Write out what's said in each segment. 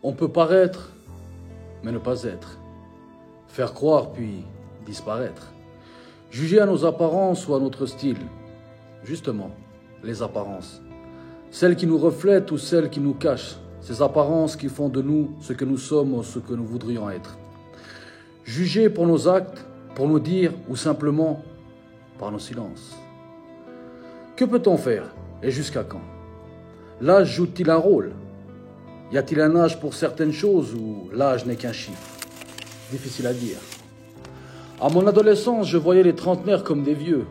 On peut paraître, mais ne pas être. Faire croire puis disparaître. Juger à nos apparences ou à notre style. Justement, les apparences. Celles qui nous reflètent ou celles qui nous cachent. Ces apparences qui font de nous ce que nous sommes ou ce que nous voudrions être. Juger pour nos actes, pour nous dire ou simplement par nos silences. Que peut-on faire et jusqu'à quand? L'âge joue-t-il un rôle? Y a-t-il un âge pour certaines choses ou l'âge n'est qu'un chiffre? Difficile à dire. À mon adolescence, je voyais les trentenaires comme des vieux.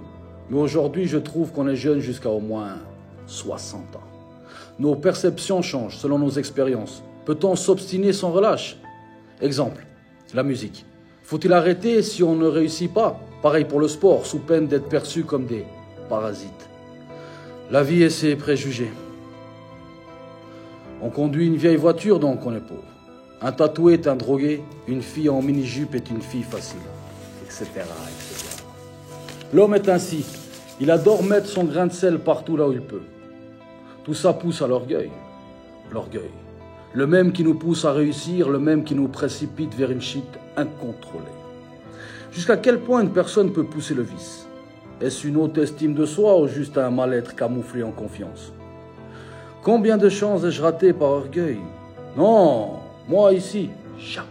Mais aujourd'hui, je trouve qu'on est jeune jusqu'à au moins 60 ans. Nos perceptions changent selon nos expériences. Peut-on s'obstiner sans relâche? Exemple, la musique. Faut-il arrêter si on ne réussit pas? Pareil pour le sport, sous peine d'être perçu comme des parasites. La vie et ses préjugés. On conduit une vieille voiture, donc on est pauvre. Un tatoué est un drogué, une fille en mini-jupe est une fille facile, etc., etc. L'homme est ainsi. Il adore mettre son grain de sel partout là où il peut. Tout ça pousse à l'orgueil. L'orgueil. Le même qui nous pousse à réussir, le même qui nous précipite vers une chute incontrôlée. Jusqu'à quel point une personne peut pousser le vice? Est-ce une haute estime de soi ou juste un mal-être camouflé en confiance? Combien de chances ai-je raté par orgueil? Non, moi ici, jamais.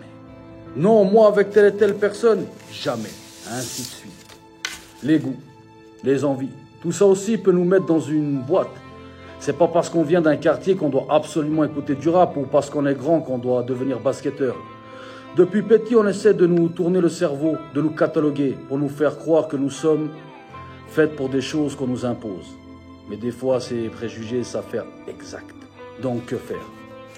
Non, moi avec telle et telle personne, jamais. Ainsi de suite. Les goûts, les envies, tout ça aussi peut nous mettre dans une boîte. C'est pas parce qu'on vient d'un quartier qu'on doit absolument écouter du rap ou parce qu'on est grand qu'on doit devenir basketteur. Depuis petit, on essaie de nous tourner le cerveau, de nous cataloguer pour nous faire croire que nous sommes faits pour des choses qu'on nous impose. Mais des fois, ces préjugés s'affairent exact. Donc, que faire?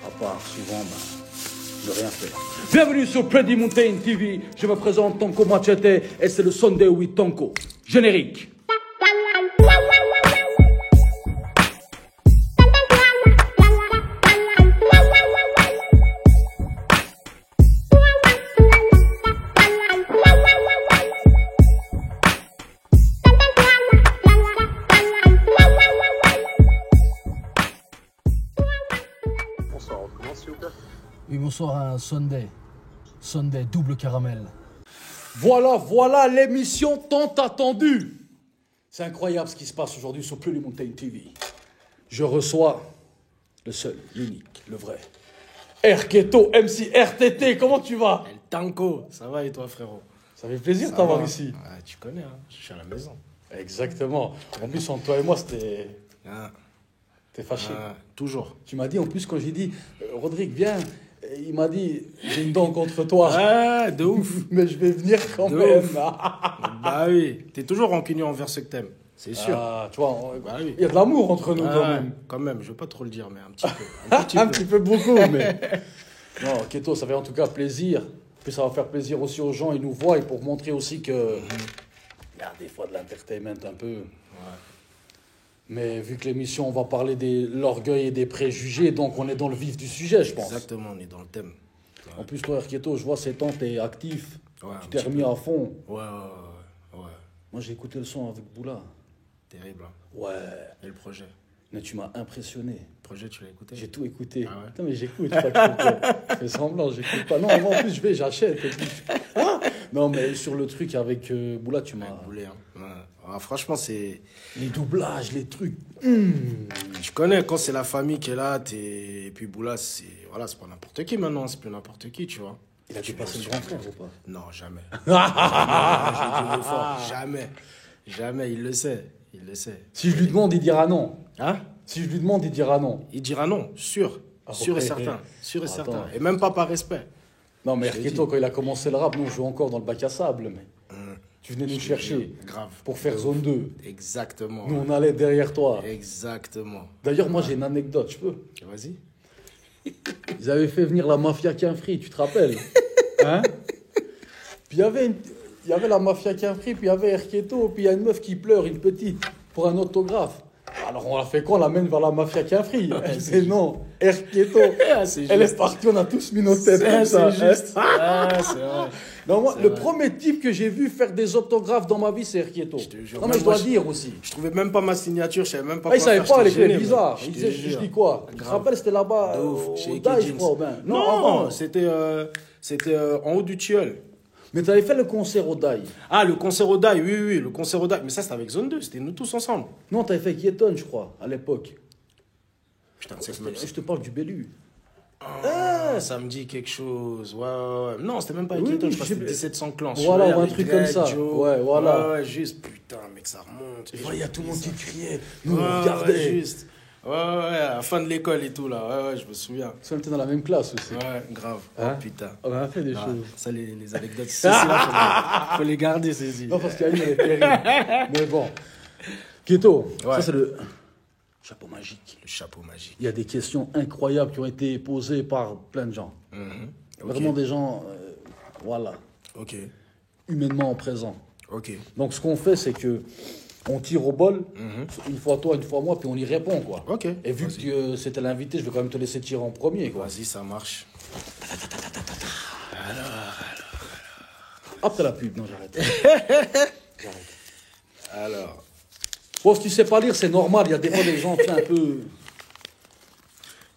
À part souvent, ne rien faire. Bienvenue sur Pretty Mountain TV. Je me présente Tonko Machete et c'est le Sunday with Tonko. Générique. Oui, bonsoir, un Sunday double caramel. Voilà l'émission tant attendue. C'est incroyable ce qui se passe aujourd'hui sur Pretty Mountain TV. Je reçois le seul, l'unique, le vrai. Erketo, MC RTT, comment tu vas? El Tanko, ça va et toi frérot? Ça fait plaisir de t'avoir ici. Ouais, tu connais, hein, je suis à la maison. Exactement. En plus, entre toi et moi, c'était... T'es fâché. Toujours. Tu m'as dit, en plus, quand j'ai dit, Rodrigue, viens, il m'a dit, j'ai une dent contre toi. Ah, de ouf. Mais je vais venir quand de même. Ouf. Bah oui, t'es toujours rancunier envers ce que t'aimes, c'est sûr. Ah, tu vois, bah oui. Il y a de l'amour entre nous quand même. Quand même, je veux pas trop le dire, mais un petit peu. Un petit peu beaucoup, mais... Non, Keto, ça fait en tout cas plaisir. Puis ça va faire plaisir aussi aux gens, ils nous voient, et pour montrer aussi que... Il y a des fois de l'entertainment un peu... Ouais. Mais vu que l'émission, on va parler de l'orgueil et des préjugés, donc on est dans le vif du sujet, je pense. Exactement, on est dans le thème. Ouais. En plus, toi, Erketo, je vois ces temps, t'es actif. Ouais, tu t'es remis à fond. Ouais. Moi, j'ai écouté le son avec Boula. Terrible, hein. Ouais. Et le projet? Mais tu m'as impressionné. Le projet, tu l'as écouté? J'ai tout écouté. Ah ouais? Putain, mais j'écoute. Je fais semblant, j'écoute pas. Non, moi, en plus, j'achète. Non, mais sur le truc avec Boula, tu m'as... Boulé, hein. Ouais. Ah, franchement, c'est... Les doublages, les trucs. Tu connais, quand c'est la famille qui est là, et puis Boula, c'est pas n'importe qui maintenant, c'est plus n'importe qui, tu vois. Il a dépassé le grand frère ou pas? Non, jamais. Je dis fort, jamais, il le sait. Si je lui demande, il dira non. Hein? Si je lui demande, il dira non. Il dira non, sûr et certain. Et même pas par respect. Non, mais Erketo, quand il a commencé le rap, nous on jouait encore dans le bac à sable, mais... Tu venais nous chercher grave pour faire zone 2. Exactement. Nous, on allait derrière toi. Exactement. D'ailleurs, moi, j'ai une anecdote, je peux? Vas-y. Ils avaient fait venir la mafia Quinfri, tu te rappelles? Hein? Puis il y avait la mafia Quinfri, puis il y avait Erketo, puis il y a une meuf qui pleure, une petite, pour un autographe. alors on a fait quoi? On l'amène vers la mafia Cafri. Elle dit non, Erkieto. C'est Elle est juste. partie, on a tous mis nos têtes comme ça. C'est juste. Ah, c'est vrai. Non, moi, C'est le vrai. premier type que j'ai vu faire des autographes dans ma vie, c'est Erkieto. Je te jure. Non, mais Même je dois moi, dire aussi. Je trouvais même pas ma signature, je savais même pas Ah, il quoi savait faire, pas, j'étais les clés gêné, bizarres. moi. Il Je te disait, je jure. dis quoi? Tu te Grave. rappelles, c'était là-bas, De ouf, au chez Ike Daï, je Jeans. crois. Ben. Non, avant. c'était en haut du tilleul. Mais tu avais fait le concert au Daï. Ah, le concert au Daï, oui, le concert au Daï. Mais ça, c'était avec Zone 2, c'était nous tous ensemble. Non, tu avais fait Kieton, je crois, à l'époque. Putain, c'est même Je te parle du Bellu. Ah, ça me dit quelque chose. Ouais. Non, c'était même pas avec Oui, Keaton, oui, je crois que c'était 1700 clans. Voilà, Avec ou un truc comme ça. Joe. Ouais, voilà. Ouais, juste, putain, mec, ça remonte. Il y a tout le monde qui criait. Nous, Nous, on ouais, regardait. juste. Ouais, à la fin de l'école et tout, là. Ouais, je me souviens. Ça, on était dans la même classe aussi. Ouais, grave. Hein? Oh, putain. On a fait des Ah, choses. ça, les anecdotes, celles-là, faut les garder, celles-ci. Non, parce qu'il y a une, elle est terrible. Mais bon. Keto, Ouais. ça c'est le chapeau magique. Le chapeau magique. Il y a des questions incroyables qui ont été posées par plein de gens. Ok. Vraiment des gens, voilà, Ok. humainement présents. Ok. Donc ce qu'on fait, c'est que on tire au bol, une fois toi, une fois moi, puis on y répond, quoi. Ok. Et vu Vas-y. que c'était l'invité, je vais quand même te laisser tirer en premier, quoi. Vas-y, ça marche. Hop, t'as la pub. Non, j'arrête. Alors. Bon, si tu sais pas lire, c'est normal. Il y a des fois des gens un peu...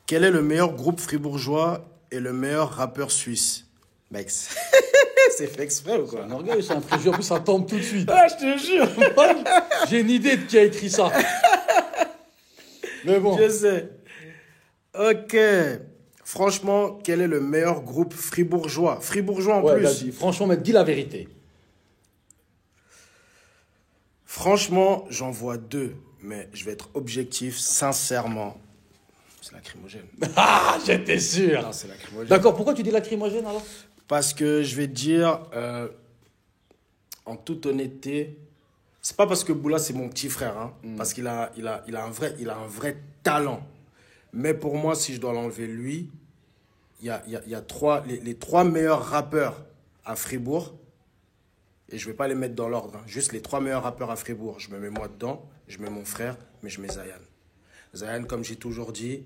Quel est le meilleur groupe fribourgeois et le meilleur rappeur suisse? Mec, c'est fait exprès ou quoi? Un orgueil, c'est un préjugé. En plus, ça tombe tout de suite. Ah, je te jure. J'ai une idée de qui a écrit ça. Mais bon. Je sais. Ok. Franchement, quel est le meilleur groupe fribourgeois? Fribourgeois en Ouais, plus. vas-y. Franchement, mais dis la vérité. Franchement, j'en vois deux. Mais je vais être objectif, sincèrement. C'est lacrymogène. Ah, j'étais sûr. Non, c'est lacrymogène. D'accord, pourquoi tu dis lacrymogène alors? Parce que je vais te dire, en toute honnêteté, c'est pas parce que Boula c'est mon petit frère, hein, parce qu'il a un vrai talent. Mais pour moi, si je dois l'enlever lui, il y a les trois meilleurs rappeurs à Fribourg, et je vais pas les mettre dans l'ordre, hein, juste les trois meilleurs rappeurs à Fribourg. Je me mets moi dedans, je mets mon frère, mais je mets Zayan. Zayan, comme j'ai toujours dit,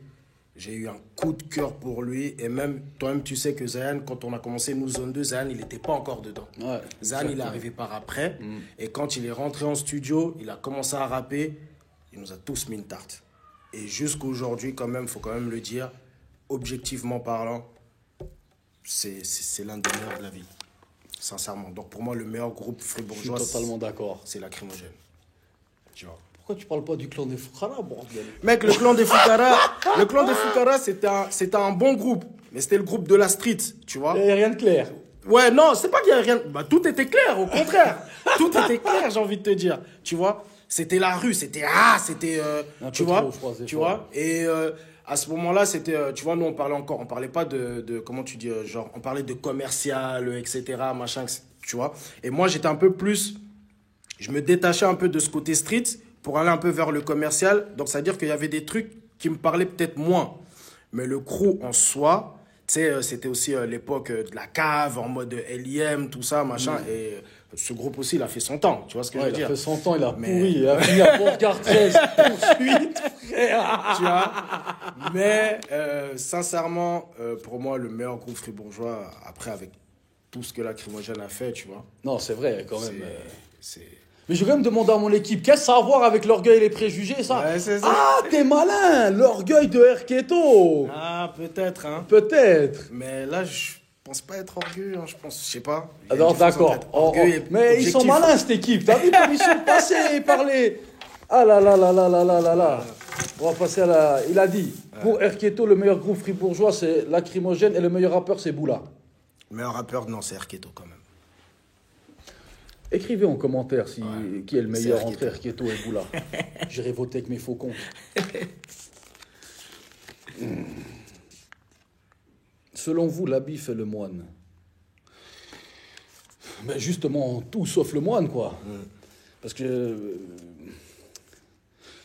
j'ai eu un coup de cœur pour lui. Et même, toi-même, tu sais que Zayan, quand on a commencé nous Zone 2, Zayan, il n'était pas encore dedans. Ouais, Zayan, il est arrivé par après. Et quand il est rentré en studio, il a commencé à rapper. Il nous a tous mis une tarte. Et jusqu'aujourd'hui, quand même, il faut quand même le dire, objectivement parlant, c'est l'un des meilleurs de la vie. Sincèrement. Donc pour moi, le meilleur groupe Je suis fribourgeois, totalement d'accord. c'est Lacrymogène. Tu vois. Pourquoi tu parles pas du clan des Foukhara, bordel? Mec, le clan des Foukhara, c'était un bon groupe. Mais c'était le groupe de la street, tu vois. Il n'y a rien de clair. Ouais, non, c'est pas qu'il y a rien. Bah, tout était clair, au contraire. Tout était clair, j'ai envie de te dire. Tu vois, c'était la rue, c'était. Un Tu peu vois, trop, je crois, des tu fois. vois. Et à ce moment-là, c'était. Tu vois, nous, on parlait pas de comment tu dis, genre, on parlait de commercial, etc., machin, tu vois. Et moi, j'étais un peu plus. Je me détachais un peu de ce côté street pour aller un peu vers le commercial. Donc, c'est-à-dire qu'il y avait des trucs qui me parlaient peut-être moins. Mais le crew en soi, tu sais, c'était aussi l'époque de la cave, en mode LIM, tout ça, machin. Et ce groupe aussi, il a fait son temps. Tu vois ce que je Ouais, veux il a dire? fait 100 ans, il a Mais- pourri. Il a fini à Port-Gare 13. Poursuite, frère. Tu vois. Mais sincèrement, pour moi, le meilleur groupe fribourgeois, après, avec tout ce que Lacrymogène a fait, tu vois, Non, c'est vrai, quand même. c'est... Mais je vais quand même demander à mon équipe, qu'est-ce que ça a à voir avec l'orgueil et les préjugés, ça? Ouais, c'est ça. Ah, t'es malin! L'orgueil de Erketo! Ah, peut-être, hein. Peut-être. Mais là, je pense pas être orgueilleux, hein. Je pense, je sais pas. Il y a Alors, une différence d'accord. entre être orgueilleux et Mais ils sont objectif. malins, cette équipe. T'as vu comme ils sont passés et parlé. Ah là là là là là là là là. On va passer à la... Il a dit, pour Erketo, le meilleur groupe fribourgeois, c'est Lacrymogène et le meilleur rappeur, c'est Boula. Le meilleur rappeur, non, c'est Erketo quand même. Écrivez en commentaire qui est le meilleur C'est entre Erketo et Boula. J'irai voter avec mes faux comptes. Selon vous, l'habit fait le moine. Mais justement, tout sauf le moine, quoi. Parce que,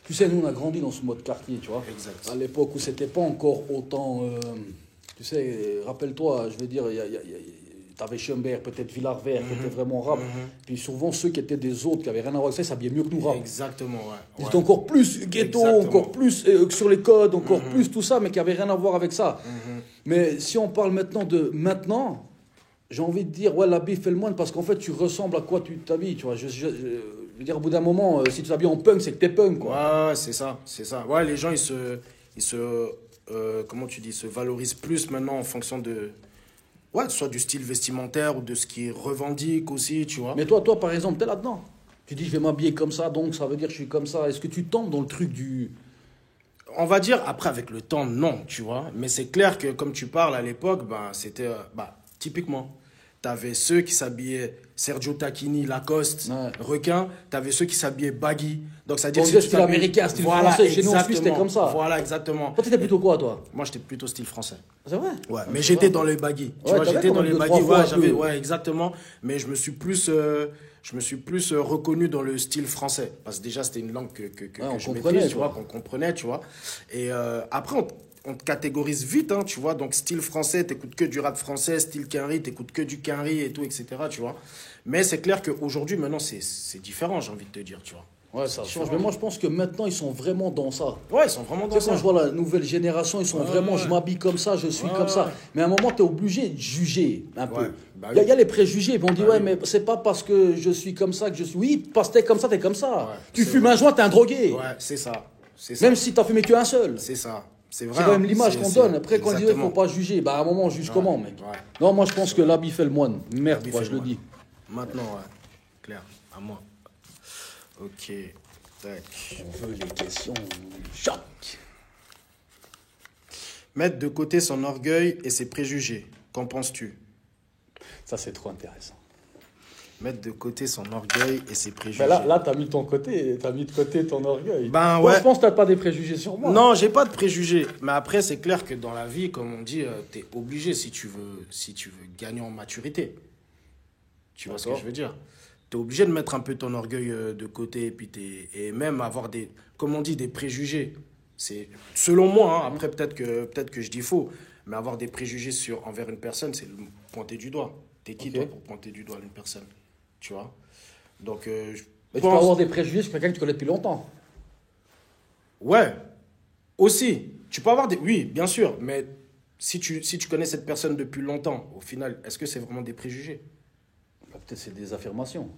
tu sais, nous, on a grandi dans ce mode quartier, tu vois. Exact. À l'époque où c'était pas encore autant... tu sais, rappelle-toi, je veux dire, t'avais Schönberg, peut-être Villarvert, qui était vraiment rap. Puis souvent, ceux qui étaient des autres, qui avaient rien à voir avec ça, ils s'habillaient mieux que nous rap. Exactement, ouais. Ils étaient encore plus ghetto, Exactement. encore plus sur les codes, encore plus tout ça, mais qui n'avaient rien à voir avec ça. Mais si on parle maintenant de maintenant, j'ai envie de dire, ouais, l'habit fait le moine, parce qu'en fait, tu ressembles à quoi tu t'habilles, tu vois. Je veux dire, au bout d'un moment, si tu t'habilles en punk, c'est que t'es punk, quoi. Ouais, c'est ça, c'est ça. Ouais, les gens, comment tu dis, se valorisent plus maintenant en fonction de, ouais, soit du style vestimentaire ou de ce qu'ils revendiquent aussi, tu vois. Mais toi, par exemple, t'es là-dedans. Tu dis, je vais m'habiller comme ça, donc ça veut dire que je suis comme ça. Est-ce que tu tombes dans le truc du... On va dire, après, avec le temps, non, tu vois. Mais c'est clair que, comme tu parles à l'époque, ben, c'était, typiquement, t'avais ceux qui s'habillaient Sergio Tacchini, Lacoste, Ouais. requin. T'avais ceux qui s'habillaient baggy. Donc, ça veut dire Donc, que si tu style t'habilles- américain, style français. Chez nous, en Suisse, c'était comme ça. Voilà, exactement. Toi, t'étais plutôt quoi, toi? Moi, j'étais plutôt style français. C'est vrai? Ouais, mais c'est j'étais vrai. dans les baggy. Tu Ouais, vois, t'avais j'étais quand dans même les deux, baggy. trois fois Ouais, un peu. ouais, exactement. Mais je me suis plus reconnu dans le style français. Parce que déjà, c'était une langue que on je comprenait, maîtrise, tu quoi. vois, qu'on comprenait, tu vois. Et après, on te catégorise vite, hein, tu vois. Donc, style français, t'écoutes que du rap français. Style Quinry, t'écoutes que du Quinry et tout, etc., tu vois. Mais c'est clair qu'aujourd'hui, maintenant, c'est différent, j'ai envie de te dire, tu vois. Ouais, ça change. Mais moi, je pense que maintenant, ils sont vraiment dans ça. Ouais, ils sont vraiment Tu dans sais, quand ça. je vois la nouvelle génération, ils sont vraiment, ouais. je m'habille comme ça, je suis Ouais, comme ça. ouais. Mais à un moment, tu es obligé de juger un peu. Ouais, bah Il y, oui. a les préjugés. On dit, Bah ouais, oui. mais c'est pas parce que je suis comme ça que je suis. Oui, parce que t'es comme ça, t'es comme ça. Ouais, tu c'est fumes vrai. un joint, t'es un drogué. Ouais, c'est ça. C'est ça. Même si t'as fumé qu'un seul. C'est ça. C'est vrai. C'est quand même hein. l'image qu'on C'est- donne. Après, quand on dit, il exactement. faut pas juger, bah à un moment, on juge comment, mec? ouais. Non, moi, je pense que l'habit fait le moine. Merde, L'habit quoi, fait je le le moine. dis. Maintenant, ouais. Clair. À moi. Ok. Tac. On veut les questions. Choc. Mettre de côté son orgueil et ses préjugés. Qu'en penses-tu? Ça, c'est trop intéressant. Mettre de côté son orgueil et ses préjugés. Mais là, t'as mis ton côté, t'as mis de côté ton orgueil. Ben Toi, ouais. je pense que t'as pas des préjugés sur moi. Non, j'ai pas de préjugés. Mais après, c'est clair que dans la vie, comme on dit, t'es obligé si tu veux gagner en maturité. Tu vois ce que D'accord. je veux dire? T'es obligé de mettre un peu ton orgueil de côté et même avoir des, comme on dit, des préjugés. C'est selon moi, hein, après peut-être que je dis faux, mais avoir des préjugés envers une personne, c'est le pointer du doigt. T'es qui Ok. toi pour pointer du doigt une personne? Tu vois? Donc je Mais tu peux pense- avoir des préjugés sur quelqu'un que tu connais depuis longtemps. Ouais, aussi. Tu peux avoir des... Oui, bien sûr, mais si tu connais cette personne depuis longtemps, au final, est-ce que c'est vraiment des préjugés? Bah, peut-être c'est des affirmations.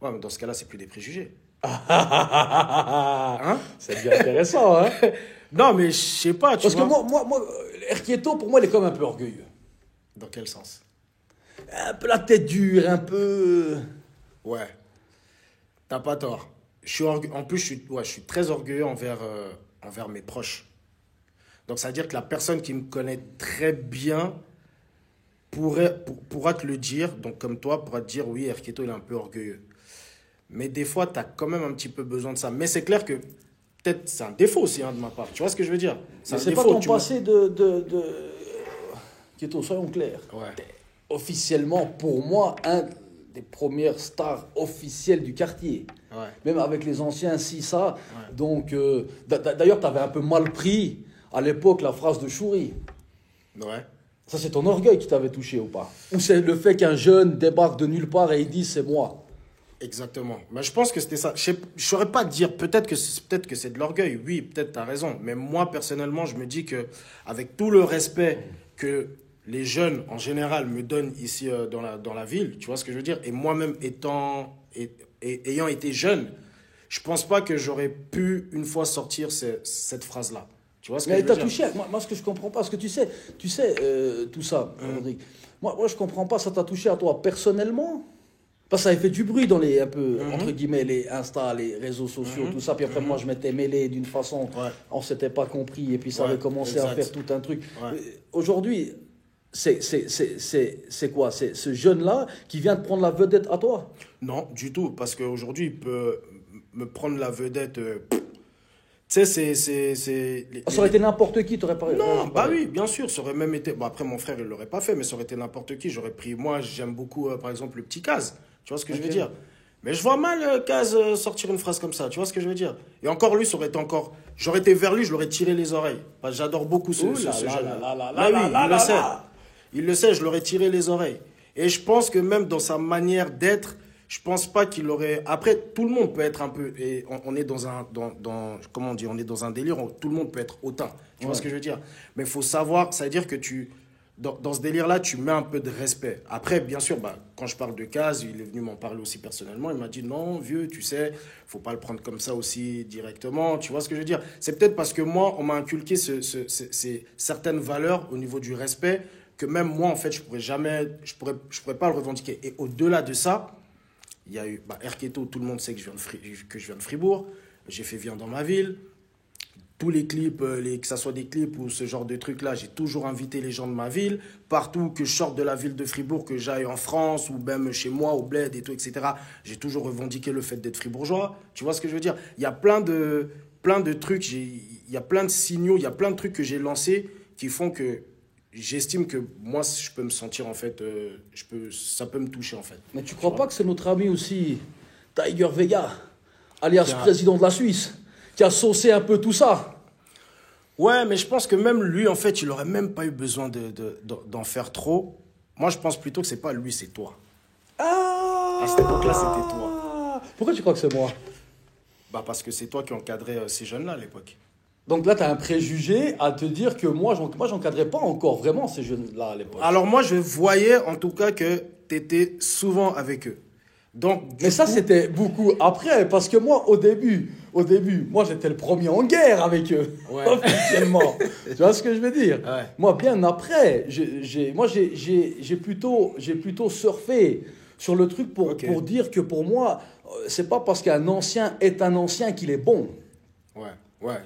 Ouais, mais dans ce cas-là, c'est plus des préjugés. Hein? C'est bien intéressant, hein? Non, mais je sais pas, tu Parce que vois. moi, Erkieto, pour moi, il est comme un peu orgueilleux. Dans quel sens? Un peu la tête dure, un peu... Ouais, t'as pas tort. En plus, je suis très orgueilleux envers mes proches. Donc, ça veut dire que la personne qui me connaît très bien pourra te le dire. Donc, comme toi, pourra te dire, oui, Erkieto, il est un peu orgueilleux. Mais des fois, tu as quand même un petit peu besoin de ça. Mais c'est clair que peut-être c'est un défaut aussi hein, de ma part. Tu vois ce que je veux dire? C'est un pas défaut. ton tu vois. passé de... Kieto, soyons clairs. Ouais. Officiellement, pour moi, un des premières stars officielles du quartier. Ouais. Même avec les anciens, si ça. Donc, d'ailleurs, tu avais un peu mal pris à l'époque la phrase de Chouri. Ouais. Ça, c'est ton orgueil qui t'avait touché ou pas? Ou c'est le fait qu'un jeune débarque de nulle part et il dit c'est moi? Exactement. Mais je pense que c'était ça. Je ne saurais pas dire, peut-être que c'est de l'orgueil. Oui, peut-être tu as raison. Mais moi, personnellement, je me dis que avec tout le respect que les jeunes, en général, me donnent ici dans la ville, tu vois ce que je veux dire? Et moi-même, ayant été jeune, je pense pas que j'aurais pu, une fois, sortir cette phrase-là. Tu vois ce que Mais je veux t'as dire? touché. Moi, ce que je comprends pas, parce que tu sais tout ça, Rodrigue. Moi, je comprends pas, ça t'a touché à toi personnellement? Parce que ça avait fait du bruit dans les, un peu, entre guillemets, les Insta, les réseaux sociaux, tout ça. Puis après, moi, je m'étais mêlé d'une façon, Ouais. on s'était pas compris, et puis ça Ouais, avait commencé à exact. faire tout un truc. Ouais. Aujourd'hui, c'est quoi? C'est ce jeune-là qui vient de prendre la vedette à toi? Non, du tout. Parce qu'aujourd'hui, il peut me prendre la vedette. Tu sais, Ça aurait été n'importe qui, t'aurais pas... Non, bah oui, bien sûr, ça aurait même été... Bon, après, mon frère, il l'aurait pas fait, mais ça aurait été n'importe qui. J'aurais pris... Moi, j'aime beaucoup, par exemple, le petit Kaz. Tu vois ce que je veux Ok. dire? Mais je vois mal Kaz sortir une phrase comme ça. Tu vois ce que je veux dire? Et encore, lui, ça aurait été encore... J'aurais été vers lui, je l'aurais tiré les oreilles. Parce que j'adore beaucoup ce Ouh là jeune. là là là là Bah oui, là il là le sait. là. Il le sait, je leur ai tiré les oreilles. Et je pense que même dans sa manière d'être, je pense pas qu'il aurait... Après, tout le monde peut être un peu... Et on est dans un... comment on dit? On est dans un délire où tout le monde peut être hautain. Tu vois ce que je veux dire? Mais il faut savoir... Ça veut dire que tu... Dans ce délire-là, tu mets un peu de respect. Après, bien sûr, quand je parle de Kaz, il est venu m'en parler aussi personnellement. Il m'a dit, non, vieux, tu sais, faut pas le prendre comme ça aussi directement. Tu vois ce que je veux dire? C'est peut-être parce que moi, on m'a inculqué ces certaines valeurs au niveau du respect que même moi, en fait, je pourrais pas le revendiquer. Et au-delà de ça, il y a eu Erketo, tout le monde sait que je viens de Fribourg. J'ai fait Viens dans ma ville. Tous les clips, que ce soit des clips ou ce genre de trucs-là, j'ai toujours invité les gens de ma ville. Partout que je sorte de la ville de Fribourg, que j'aille en France ou même chez moi, au bled et tout, etc., j'ai toujours revendiqué le fait d'être fribourgeois. Tu vois ce que je veux dire? Il y a plein de trucs, il y a plein de signaux, il y a plein de trucs que j'ai lancés qui font que j'estime que moi, je peux me sentir, en fait, ça peut me toucher, en fait. Mais tu crois pas que c'est notre ami aussi, Tiger Vega, alias président de la Suisse, qui a saucé un peu tout ça? Ouais, mais je pense que même lui, en fait, il aurait même pas eu besoin d'en faire trop. Moi, je pense plutôt que c'est pas lui, c'est toi. Ah! À cette époque-là, c'était toi. Pourquoi tu crois que c'est moi? Parce que c'est toi qui encadrais ces jeunes-là à l'époque. Donc là, tu as un préjugé à te dire que moi, j'encadrais pas encore vraiment ces jeunes-là à l'époque. Alors moi, je voyais en tout cas que tu étais souvent avec eux. Donc, mais ça, c'était beaucoup après, parce que moi, au début, moi, j'étais le premier en guerre avec eux, officiellement. Tu vois ce que je veux dire? Ouais. Moi, bien après, j'ai plutôt surfé sur le truc pour dire que pour moi, c'est pas parce qu'un ancien est un ancien qu'il est bon. Ouais. Ouais,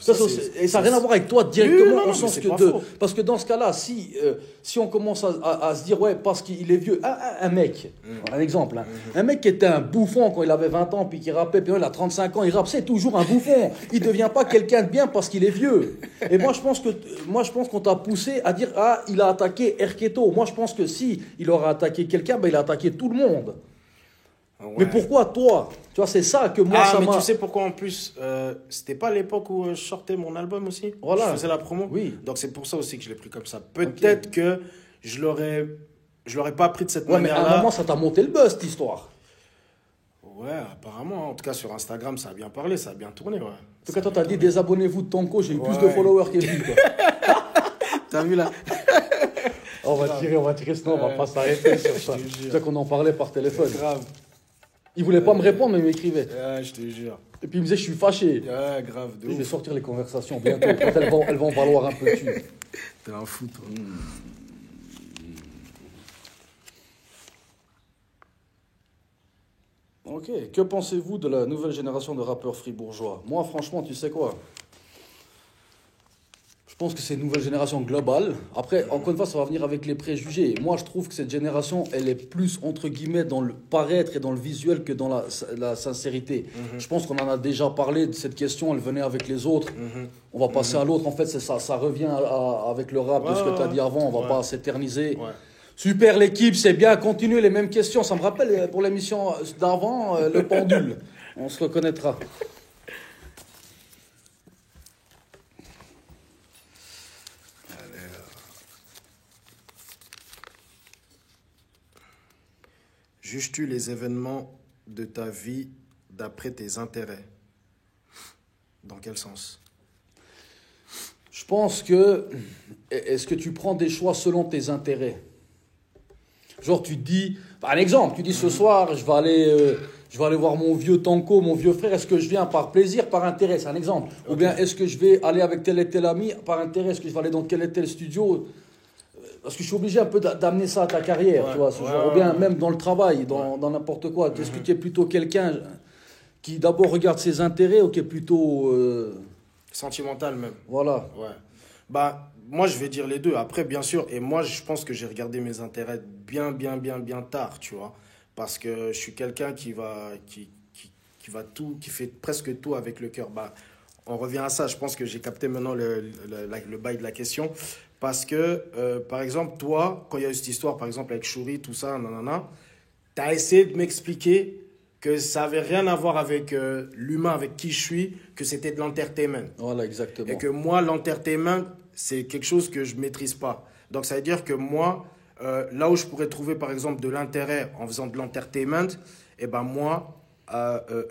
et ça n'a rien à voir avec toi directement, oui, au sens que parce que dans ce cas-là, si on commence à se dire, ouais, parce qu'il est vieux, un mec, un exemple, un mec qui était un bouffon quand il avait 20 ans, puis qui rappait, puis il a 35 ans, il rappe, c'est toujours un bouffon. Il ne devient pas quelqu'un de bien parce qu'il est vieux. Et moi, je pense qu'on t'a poussé à dire, il a attaqué Erketo. Moi, je pense que si il aurait attaqué quelqu'un, il a attaqué tout le monde. Ouais. Mais pourquoi toi? Tu vois, c'est ça que moi, ça m'a... mais tu sais pourquoi en plus c'était pas l'époque où je sortais mon album aussi? Voilà. Je faisais la promo. Oui. Donc c'est pour ça aussi que je l'ai pris comme ça. Peut-être que je l'aurais pas pris de cette manière-là. Mais à un moment, ça t'a monté le buzz, cette histoire. Ouais, apparemment. En tout cas, sur Instagram, ça a bien parlé, ça a bien tourné, ouais. En tout cas, toi, t'as dit désabonnez-vous de Tonko, j'ai eu plus de followers que lui, quoi. T'as vu là? On va tirer, sinon on va pas s'arrêter sur ça. Tu sais qu'on en parlait par téléphone. Grave. Il voulait pas me répondre, mais il m'écrivait. Ouais, je te jure. Et puis il me disait, je suis fâché. Ouais, grave. Je vais sortir les conversations bientôt. Quand elles vont valoir un peu dessus. T'es un fou, toi. Ok. Que pensez-vous de la nouvelle génération de rappeurs fribourgeois? Moi, franchement, tu sais quoi? Je pense que c'est une nouvelle génération globale. Après, encore une fois, ça va venir avec les préjugés. Moi, je trouve que cette génération, elle est plus, entre guillemets, dans le paraître et dans le visuel que dans la sincérité. Je pense qu'on en a déjà parlé de cette question, elle venait avec les autres. On va passer à l'autre. En fait, c'est ça revient avec le rap de ce que tu as dit avant. On va pas s'éterniser. Ouais. Super l'équipe, c'est bien. Continuez les mêmes questions. Ça me rappelle pour l'émission d'avant, le pendule. On se reconnaîtra. Juges-tu les événements de ta vie d'après tes intérêts? Dans quel sens? Je pense que... Est-ce que tu prends des choix selon tes intérêts? Genre, tu te dis... Par exemple, tu dis ce soir, je vais aller voir mon vieux Tanko, mon vieux frère. Est-ce que je viens par plaisir, par intérêt? C'est un exemple. Okay. Ou bien, est-ce que je vais aller avec tel et tel ami par intérêt? Est-ce que je vais aller dans tel et tel studio? Parce que je suis obligé un peu d'amener ça à ta carrière, tu vois, ou bien même dans le travail, dans n'importe quoi. Est-ce que tu es plutôt quelqu'un qui d'abord regarde ses intérêts ou qui est plutôt... sentimental même. Voilà. Ouais. Moi, je vais dire les deux. Après, bien sûr, et moi, je pense que j'ai regardé mes intérêts bien tard, tu vois. Parce que je suis quelqu'un qui fait presque tout avec le cœur. On revient à ça. Je pense que j'ai capté maintenant le bail de la question. Parce que, par exemple, toi, quand il y a eu cette histoire, par exemple, avec Chouri, tout ça, tu as essayé de m'expliquer que ça n'avait rien à voir avec l'humain avec qui je suis, que c'était de l'entertainment. Voilà, exactement. Et que moi, l'entertainment, c'est quelque chose que je ne maîtrise pas. Donc, ça veut dire que moi, Là où je pourrais trouver, par exemple, de l'intérêt en faisant de l'entertainment, eh ben moi,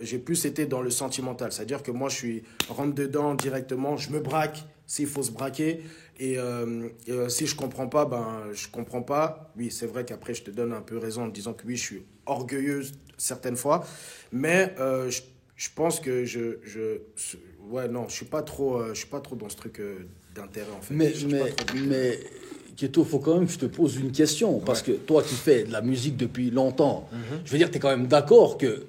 j'ai plus été dans le sentimental. C'est-à-dire que moi, je suis rentre dedans directement, je me braque s'il faut se braquer. Si je comprends pas, ben je comprends pas. Oui, c'est vrai qu'après, je te donne un peu raison en disant que oui, je suis orgueilleuse certaines fois. Mais je pense que ouais, non, je suis pas trop dans ce truc d'intérêt, en fait. Mais Keto, il faut quand même que je te pose une question. Parce que toi qui fais de la musique depuis longtemps, je veux dire, tu es quand même d'accord que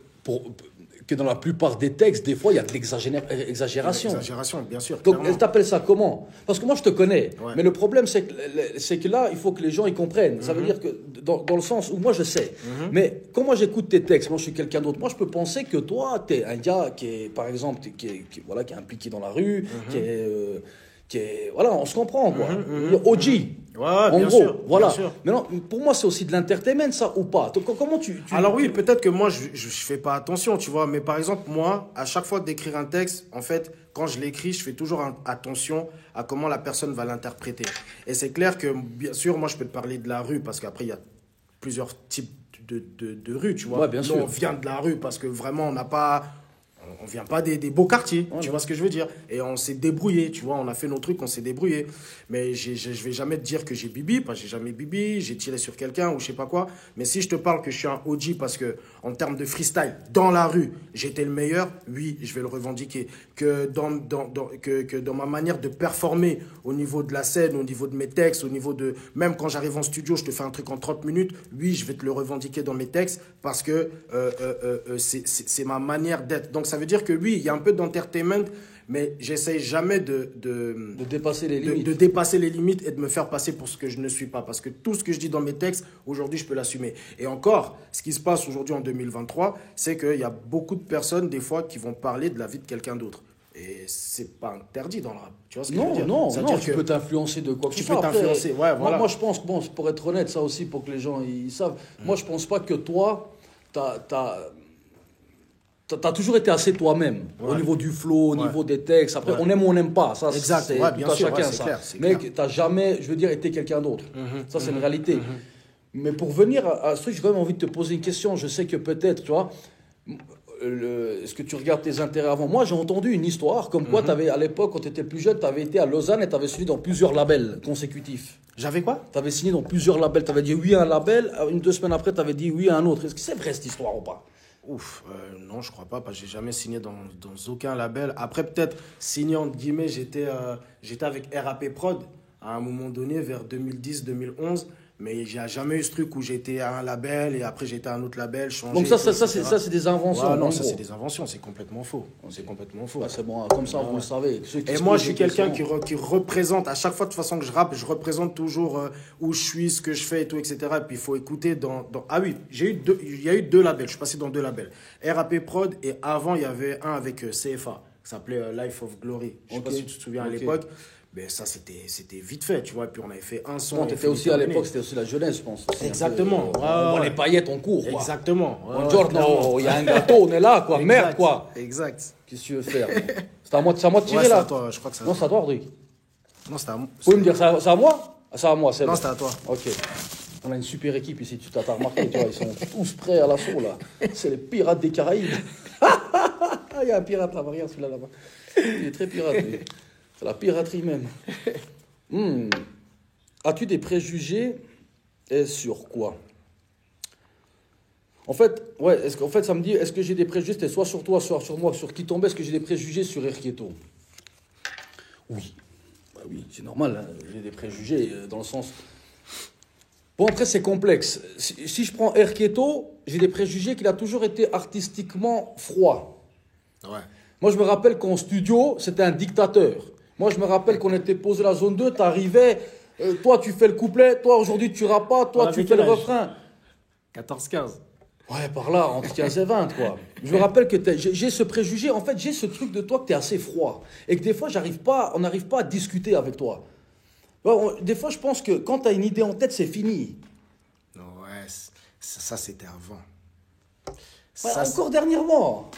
dans la plupart des textes, des fois, il y a de l'exagération. Exagération, bien sûr. Donc, elle t'appelle ça comment? Parce que moi, je te connais. Ouais. Mais le problème, c'est que là, il faut que les gens y comprennent. Ça veut dire que, dans le sens où moi, je sais. Mais quand moi, j'écoute tes textes, moi, je suis quelqu'un d'autre. Moi, je peux penser que toi, tu es un gars qui est, par exemple, qui est impliqué dans la rue, qui est, voilà, on se comprend, quoi. OG. Ouais, en bien gros, sûr, voilà. bien sûr. Mais non, pour moi, c'est aussi de l'entertainment, ça, ou pas? Donc, comment Alors oui, peut-être que moi, je fais pas attention, tu vois. Mais par exemple, moi, à chaque fois d'écrire un texte, en fait, quand je l'écris, je fais toujours attention à comment la personne va l'interpréter. Et c'est clair que, bien sûr, moi, je peux te parler de la rue, parce qu'après, il y a plusieurs types de rues, tu vois. Ouais, bien sûr. Nous, on vient de la rue, parce que vraiment, on vient pas des beaux quartiers, tu vois ce que je veux dire. Et on s'est débrouillé, tu vois, on a fait nos trucs, on s'est débrouillé. Mais je vais jamais te dire que j'ai bibi, parce que j'ai jamais bibi, j'ai tiré sur quelqu'un ou je sais pas quoi. Mais si je te parle que je suis un OG parce que, en termes de freestyle, dans la rue, j'étais le meilleur, oui, je vais le revendiquer. Que dans ma manière de performer au niveau de la scène, au niveau de mes textes, au niveau de... Même quand j'arrive en studio, je te fais un truc en 30 minutes, oui, je vais te le revendiquer dans mes textes parce que c'est ma manière d'être. Donc ça veut dire que oui, il y a un peu d'entertainment, mais j'essaye jamais de dépasser les limites. De dépasser les limites et de me faire passer pour ce que je ne suis pas. Parce que tout ce que je dis dans mes textes, aujourd'hui, je peux l'assumer. Et encore, ce qui se passe aujourd'hui en 2023, c'est qu'il y a beaucoup de personnes, des fois, qui vont parler de la vie de quelqu'un d'autre. Et c'est pas interdit dans le rap. Tu vois ce que je veux dire? Non, tu peux t'influencer de quoi que tu ce soit. peux t'influencer, ouais, voilà. Moi, je pense, bon, pour être honnête, ça aussi, pour que les gens ils savent, moi, je pense pas que toi, t'as toujours été assez toi-même, au niveau du flow, au niveau des textes. Après, on aime ou on n'aime pas. Ça, exact, c'est bien tout à sûr, chacun, c'est ça. clair, c'est Mais clair. t'as jamais, je veux dire, été quelqu'un d'autre. Ça, c'est une réalité. Mais pour venir à ce truc, j'ai quand même envie de te poser une question. Je sais que peut-être, tu vois, est-ce que tu regardes tes intérêts avant? Moi, j'ai entendu une histoire comme quoi, à l'époque, quand tu étais plus jeune, tu avais été à Lausanne et tu avais signé dans plusieurs labels consécutifs. J'avais quoi? Tu avais signé dans plusieurs labels. Tu avais dit oui à un label, 2 semaines après, tu avais dit oui à un autre. Est-ce que c'est vrai cette histoire ou pas? Ouf, non, je crois pas, parce que j'ai jamais signé dans aucun label. Après, peut-être, signé entre guillemets, j'étais avec RAP Prod à un moment donné, vers 2010-2011. Mais j'ai jamais eu ce truc où j'étais à un label et après j'étais à un autre label, changé. Donc ça c'est des inventions. Ouais, non, ça c'est des inventions, c'est complètement faux. C'est complètement faux. Bah, c'est bon, comme ça vous le savez. Et moi je suis quelqu'un qui représente, à chaque fois de toute façon que je rappe, je représente toujours où je suis, ce que je fais et tout, etc. Et puis il faut écouter Ah oui, il y a eu 2 labels, je suis passé dans 2 labels. RAP Prod et avant il y avait un avec CFA, qui s'appelait Life of Glory. Je sais pas si tu te souviens à l'époque. Ben ça c'était vite fait, tu vois, et puis on avait fait un son. T'étais aussi à l'époque, c'était aussi la jeunesse, je pense. Exactement. On voit les paillettes en cours, quoi. Exactement. Buongiorno, il y a un gâteau, on est là, quoi. Exact. Merde, quoi. Exact. Qu'est-ce que tu veux faire? C'est à moi de tirer, c'est là. à toi, je crois que c'est à Non, c'est à toi, Rodrigue. Non, c'était à moi. Vous pouvez me dire, c'est à moi? C'est à moi, c'est Non, bon. c'était à toi. Ok. On a une super équipe ici, tu t'as remarqué, tu vois, ils sont tous prêts à l'assaut, là. C'est les pirates des Caraïbes. Il y a un pirate là-bas, regarde celui-là, là-bas. Il est très pirate, lui. C'est la piraterie même. As-tu des préjugés et sur quoi? En fait, ça me dit, est-ce que j'ai des préjugés? C'était soit sur toi, soit sur moi, sur qui tombait. Est-ce que j'ai des préjugés sur Erkieto? Oui. Bah oui, c'est normal, hein. J'ai des préjugés dans le sens... Bon, après, c'est complexe. Si je prends Erkieto, j'ai des préjugés qu'il a toujours été artistiquement froid. Ouais. Moi, je me rappelle qu'en studio, c'était un dictateur. Moi, je me rappelle qu'on était posé la zone 2, t'arrivais, toi, tu fais le couplet, toi, aujourd'hui, tu rappes pas, toi, tu fais le refrain. 14-15. Ouais, par là, entre 15 et 20, quoi. Je me rappelle que j'ai ce préjugé, en fait, j'ai ce truc de toi que tu es assez froid. Et que des fois, on n'arrive pas à discuter avec toi. Des fois, je pense que quand tu as une idée en tête, c'est fini. Ouais, ça c'était avant. Encore dernièrement.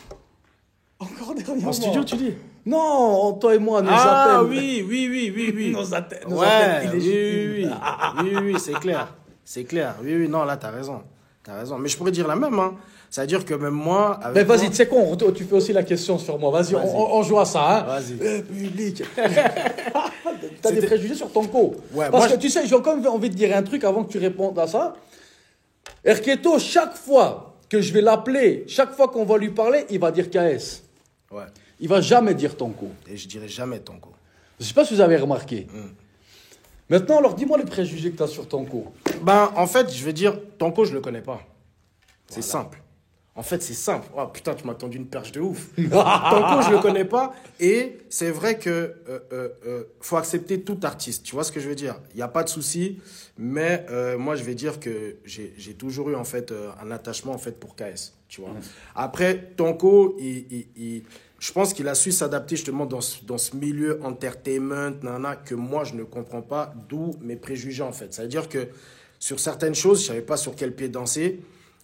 En studio, tu dis? Non, toi et moi, nos appels. Ah oui. Nos appels Oui, c'est clair. C'est clair. Oui, oui, non, là, t'as raison. T'as raison. Mais je pourrais dire la même, hein. C'est-à-dire que même moi... Ben vas-y, tu sais quoi, tu fais aussi la question sur moi. Vas-y, on joue à ça, hein. Vas-y. Public. T'as des préjugés sur Tonko. Ouais, parce moi, que tu sais, j'ai quand même envie de dire un truc avant que tu répondes à ça. Erketo, chaque fois que je vais l'appeler, chaque fois qu'on va lui parler, il va dire KS. Ouais. Il va jamais dire Tonko. Et je dirais jamais Tonko. Je sais pas si vous avez remarqué. Maintenant, alors dis-moi les préjugés que tu as sur Tonko. Ben, en fait, je vais dire, Tonko, je le connais pas. C'est simple. En fait, c'est simple. Oh putain, tu m'as tendu une perche de ouf. Tonko, je le connais pas. Et c'est vrai que faut accepter tout artiste. Tu vois ce que je veux dire? Il n'y a pas de souci. Mais moi, je vais dire que j'ai toujours eu en fait un attachement en fait pour KS. Tu vois. Après, Tonko, je pense qu'il a su s'adapter justement dans ce milieu entertainment, que moi, je ne comprends pas, d'où mes préjugés en fait. C'est-à-dire que sur certaines choses, je ne savais pas sur quel pied danser.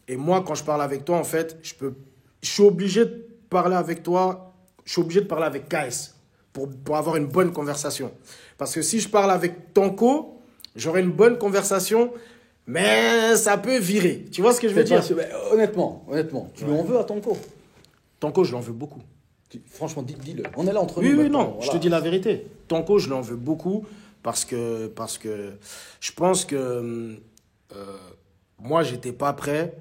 Et moi, quand je parle avec toi, en fait, je suis obligé de parler avec toi, je suis obligé de parler avec KS pour avoir une bonne conversation. Parce que si je parle avec Tonko, j'aurai une bonne conversation, mais ça peut virer. Tu vois ce que je veux dire? Honnêtement, tu lui en veux à Tonko? Tonko, je l'en veux beaucoup. Franchement, dis-le. On est là entre nous. Oui, non, voilà. Je te dis la vérité. Tonko, je l'en veux beaucoup parce que je pense que moi, j'étais pas prêt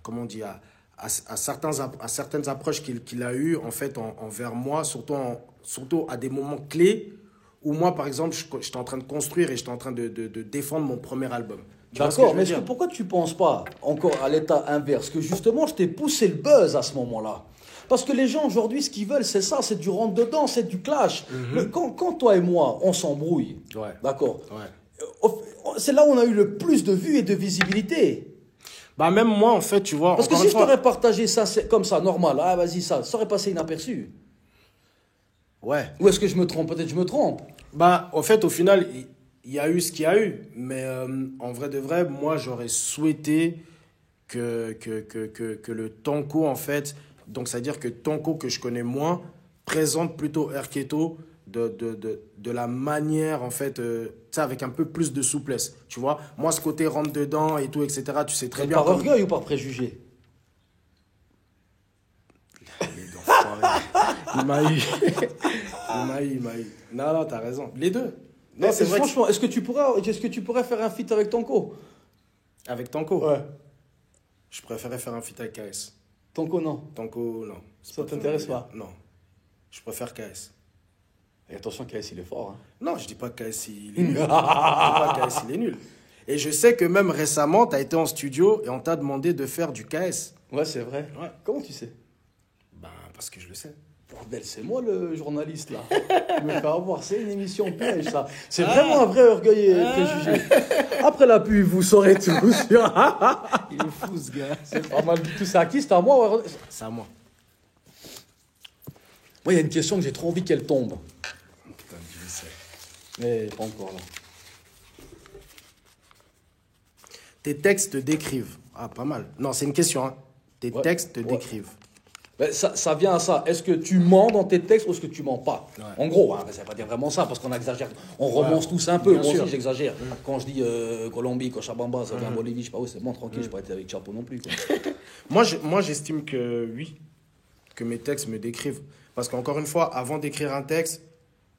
comment on dit, à certaines approches qu'il a eues en fait envers moi, surtout à des moments clés où moi, par exemple, j'étais en train de construire et j'étais en train de défendre mon premier album. D'accord, mais pourquoi tu ne penses pas encore à l'état inverse, que justement, je t'ai poussé le buzz à ce moment-là? Parce que les gens, aujourd'hui, ce qu'ils veulent, c'est ça, c'est du rentre-dedans, c'est du clash. Quand toi et moi, on s'embrouille, d'accord, c'est là où on a eu le plus de vues et de visibilité. Bah même moi, en fait, tu vois... Parce que si je t'aurais partagé ça comme ça, normal, vas-y, ça aurait passé inaperçu. Ouais. Ou est-ce que je me trompe? Peut-être je me trompe. Bah, en fait, au final, il y a eu ce qu'il y a eu. Mais en vrai de vrai, moi, j'aurais souhaité que le Tonko, en fait... Donc, c'est-à-dire que Tonko, que je connais moins, présente plutôt Erketo de la manière, en fait, avec un peu plus de souplesse, tu vois. Moi, ce côté rentre dedans et tout, etc., tu sais très bien... Par orgueil ou par préjugé? Il m'a eu. Il m'a eu. Non, t'as raison. Les deux. Non, c'est vrai. Franchement, est-ce que tu pourrais faire un feat avec Tonko? Avec Tonko? Ouais. Je préférais faire un feat avec KS. Tonko, non. Tonko, non. Ça t'intéresse pas? Non. Je préfère KS. Et attention, KS, il est fort. Hein. Non, je dis pas que KS, il est nul. Je dis pas que KS, il est nul. Et je sais que même récemment, tu as été en studio et on t'a demandé de faire du KS. Ouais, c'est vrai. Ouais. Comment tu sais? Ben, parce que je le sais. Bordel, c'est moi le journaliste, là. Je me fais avoir, c'est une émission piège, ça. C'est vraiment un vrai orgueil et préjugé. Après la pub, vous saurez tout. Il est fou, ce gars. C'est pas mal du tout. C'est à qui? C'est à moi? C'est à moi. Moi, il y a une question que j'ai trop envie qu'elle tombe. Putain, je sais. Mais pas encore, là. Tes textes te décrivent. Ah, pas mal. Non, c'est une question. Hein. Tes textes te décrivent. Ben, ça vient à ça. Est-ce que tu mens dans tes textes ou est-ce que tu mens pas? En gros, ça ne veut pas dire vraiment ça, parce qu'on exagère. On romance tous un peu. Moi aussi, j'exagère. Quand je dis Colombie, Cochabamba, ça vient Bolivie, je sais pas où, c'est bon, tranquille, je ne pas être avec Chapeau non plus. Quoi. moi, j'estime que oui, que mes textes me décrivent. Parce qu'encore une fois, avant d'écrire un texte,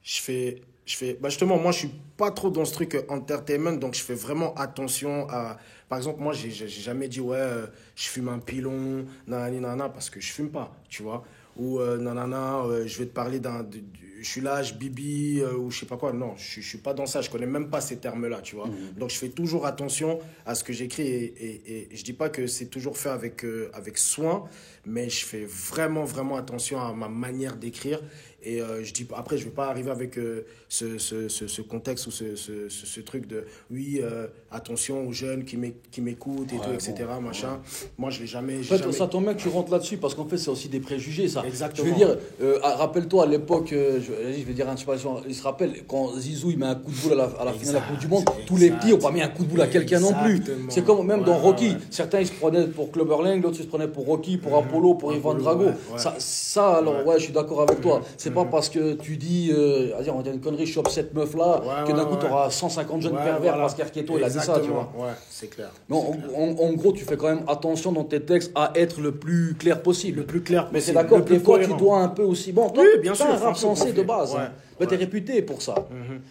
je fais justement, moi, je suis pas trop dans ce truc entertainment, donc je fais vraiment attention à... Par exemple, moi, j'ai jamais dit, je fume un pilon, nanana, parce que je fume pas, tu vois. Ou je vais te parler je suis là, je bibi, ou je sais pas quoi. Non, je suis pas dans ça, je connais même pas ces termes-là, tu vois. Donc, je fais toujours attention à ce que j'écris et je dis pas que c'est toujours fait avec soin, mais je fais vraiment, vraiment attention à ma manière d'écrire. Et je dis, après, je ne vais pas arriver avec ce contexte ou ce truc de oui, attention aux jeunes qui m'écoutent et tout, etc. Machin. Ouais. Moi, je ne l'ai jamais. Ça tombe bien que tu rentres là-dessus parce qu'en fait, c'est aussi des préjugés, ça. Exactement. Je veux dire, rappelle-toi à l'époque, je vais dire, je sais pas si il se rappelle, quand Zizou il met un coup de boule à la finale de la Coupe du Monde, tous les petits n'ont pas mis un coup de boule à quelqu'un non plus. C'est comme même dans Rocky. Certains ils se prenaient pour Clubber Lang, d'autres ils se prenaient pour Rocky, pour Apollo, pour Ivan Drago. Ça, alors, je suis d'accord avec toi. C'est pas parce que tu dis, on va dire une connerie, je chope cette meuf-là, que d'un coup, tu auras 150 jeunes pervers parce qu'Erketo, il a dit ça, tu vois. Ouais, c'est clair. Mais en gros, tu fais quand même attention dans tes textes à être le plus clair possible. Le plus clair possible. Mais c'est d'accord, des fois, tu dois un peu aussi. Bon, toi, oui, bien sûr. T'as un rap sensé de base. Ouais. Hein. Bah, t'es réputé pour ça.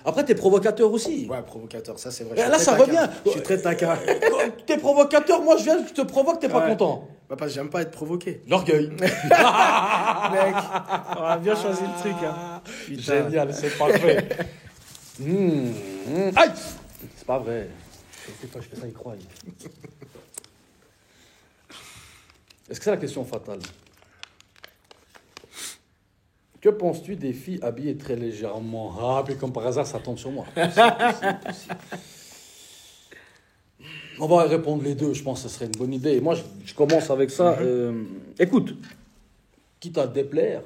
Après, t'es provocateur aussi. Ouais, provocateur, ça c'est vrai. Là, ça revient. Je suis très taquin. T'es provocateur, moi je te provoque, t'es pas content. Bah, parce que j'aime pas être provoqué. L'orgueil. Mec, on a bien choisi le truc. Hein. Génial, c'est parfait. Aïe, c'est pas vrai. C'est toi, je fais ça, il croit. Est-ce que c'est la question fatale? Que penses-tu des filles habillées très légèrement? Ah, puis comme par hasard, ça tombe sur moi. Possible. On va répondre les deux, je pense que ce serait une bonne idée. Moi, je commence avec ça. Écoute, quitte à te déplaire,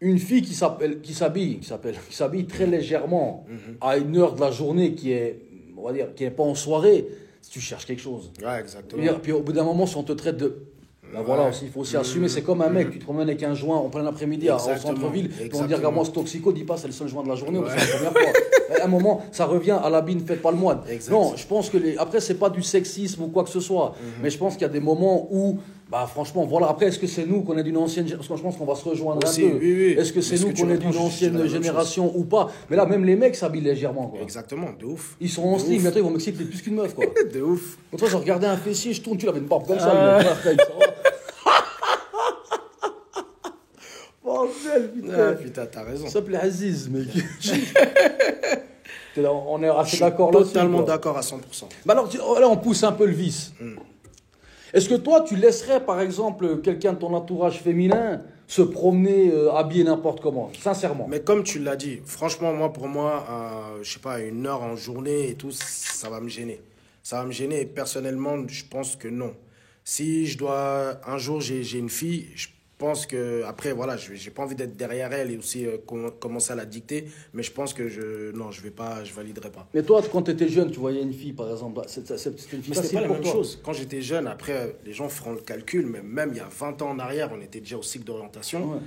une fille qui s'habille très légèrement à une heure de la journée qui est, on va dire, qui n'est pas en soirée, si tu cherches quelque chose. Ouais, exactement. Puis au bout d'un moment, si on te traite de... Ben voilà, il faut aussi assumer. C'est comme un mec, tu te promènes avec un joint en plein après-midi au centre-ville, puis on dit regarde-moi ce toxico, dis pas c'est le seul joint de la journée, c'est la première fois. À un moment, ça revient à la bine, faites pas le moine. Non, je pense que après, c'est pas du sexisme ou quoi que ce soit, mais je pense qu'il y a des moments où, bah franchement, voilà. Après, est-ce que c'est nous qu'on est d'une ancienne génération? Parce que je pense qu'on va se rejoindre aussi, un peu. oui. Est-ce que c'est nous qu'on est d'une ancienne génération ou pas? Mais là, même les mecs s'habillent légèrement, quoi. Exactement, de ouf. Ils sont en style, bientôt ils vont m'exciter plus qu'une meuf, quoi. De ouf. Quand toi, je regardais un fessier, je tourne, tu l'avais une barbe comme ça, Putain, t'as raison. Ça s'appelle Aziz, mec. On est assez d'accord là-dessus. Totalement d'accord à 100%. Bah alors, là, on pousse un peu le vice. Est-ce que toi, tu laisserais, par exemple, quelqu'un de ton entourage féminin se promener habillé n'importe comment, sincèrement? Mais comme tu l'as dit, franchement, pour moi, je sais pas, 1 heure en journée et tout, ça va me gêner. Ça va me gêner et personnellement, je pense que non. Si je dois, un jour, j'ai une fille, je pense que, après, voilà, j'ai pas envie d'être derrière elle et aussi commencer à la dicter, mais je pense que je validerai pas. Mais toi, quand tu étais jeune, tu voyais une fille, par exemple, c'était une fille mais c'était pas la même toi. chose. Quand j'étais jeune, après, les gens feront le calcul, mais même il y a 20 ans en arrière, on était déjà au cycle d'orientation. Ouais.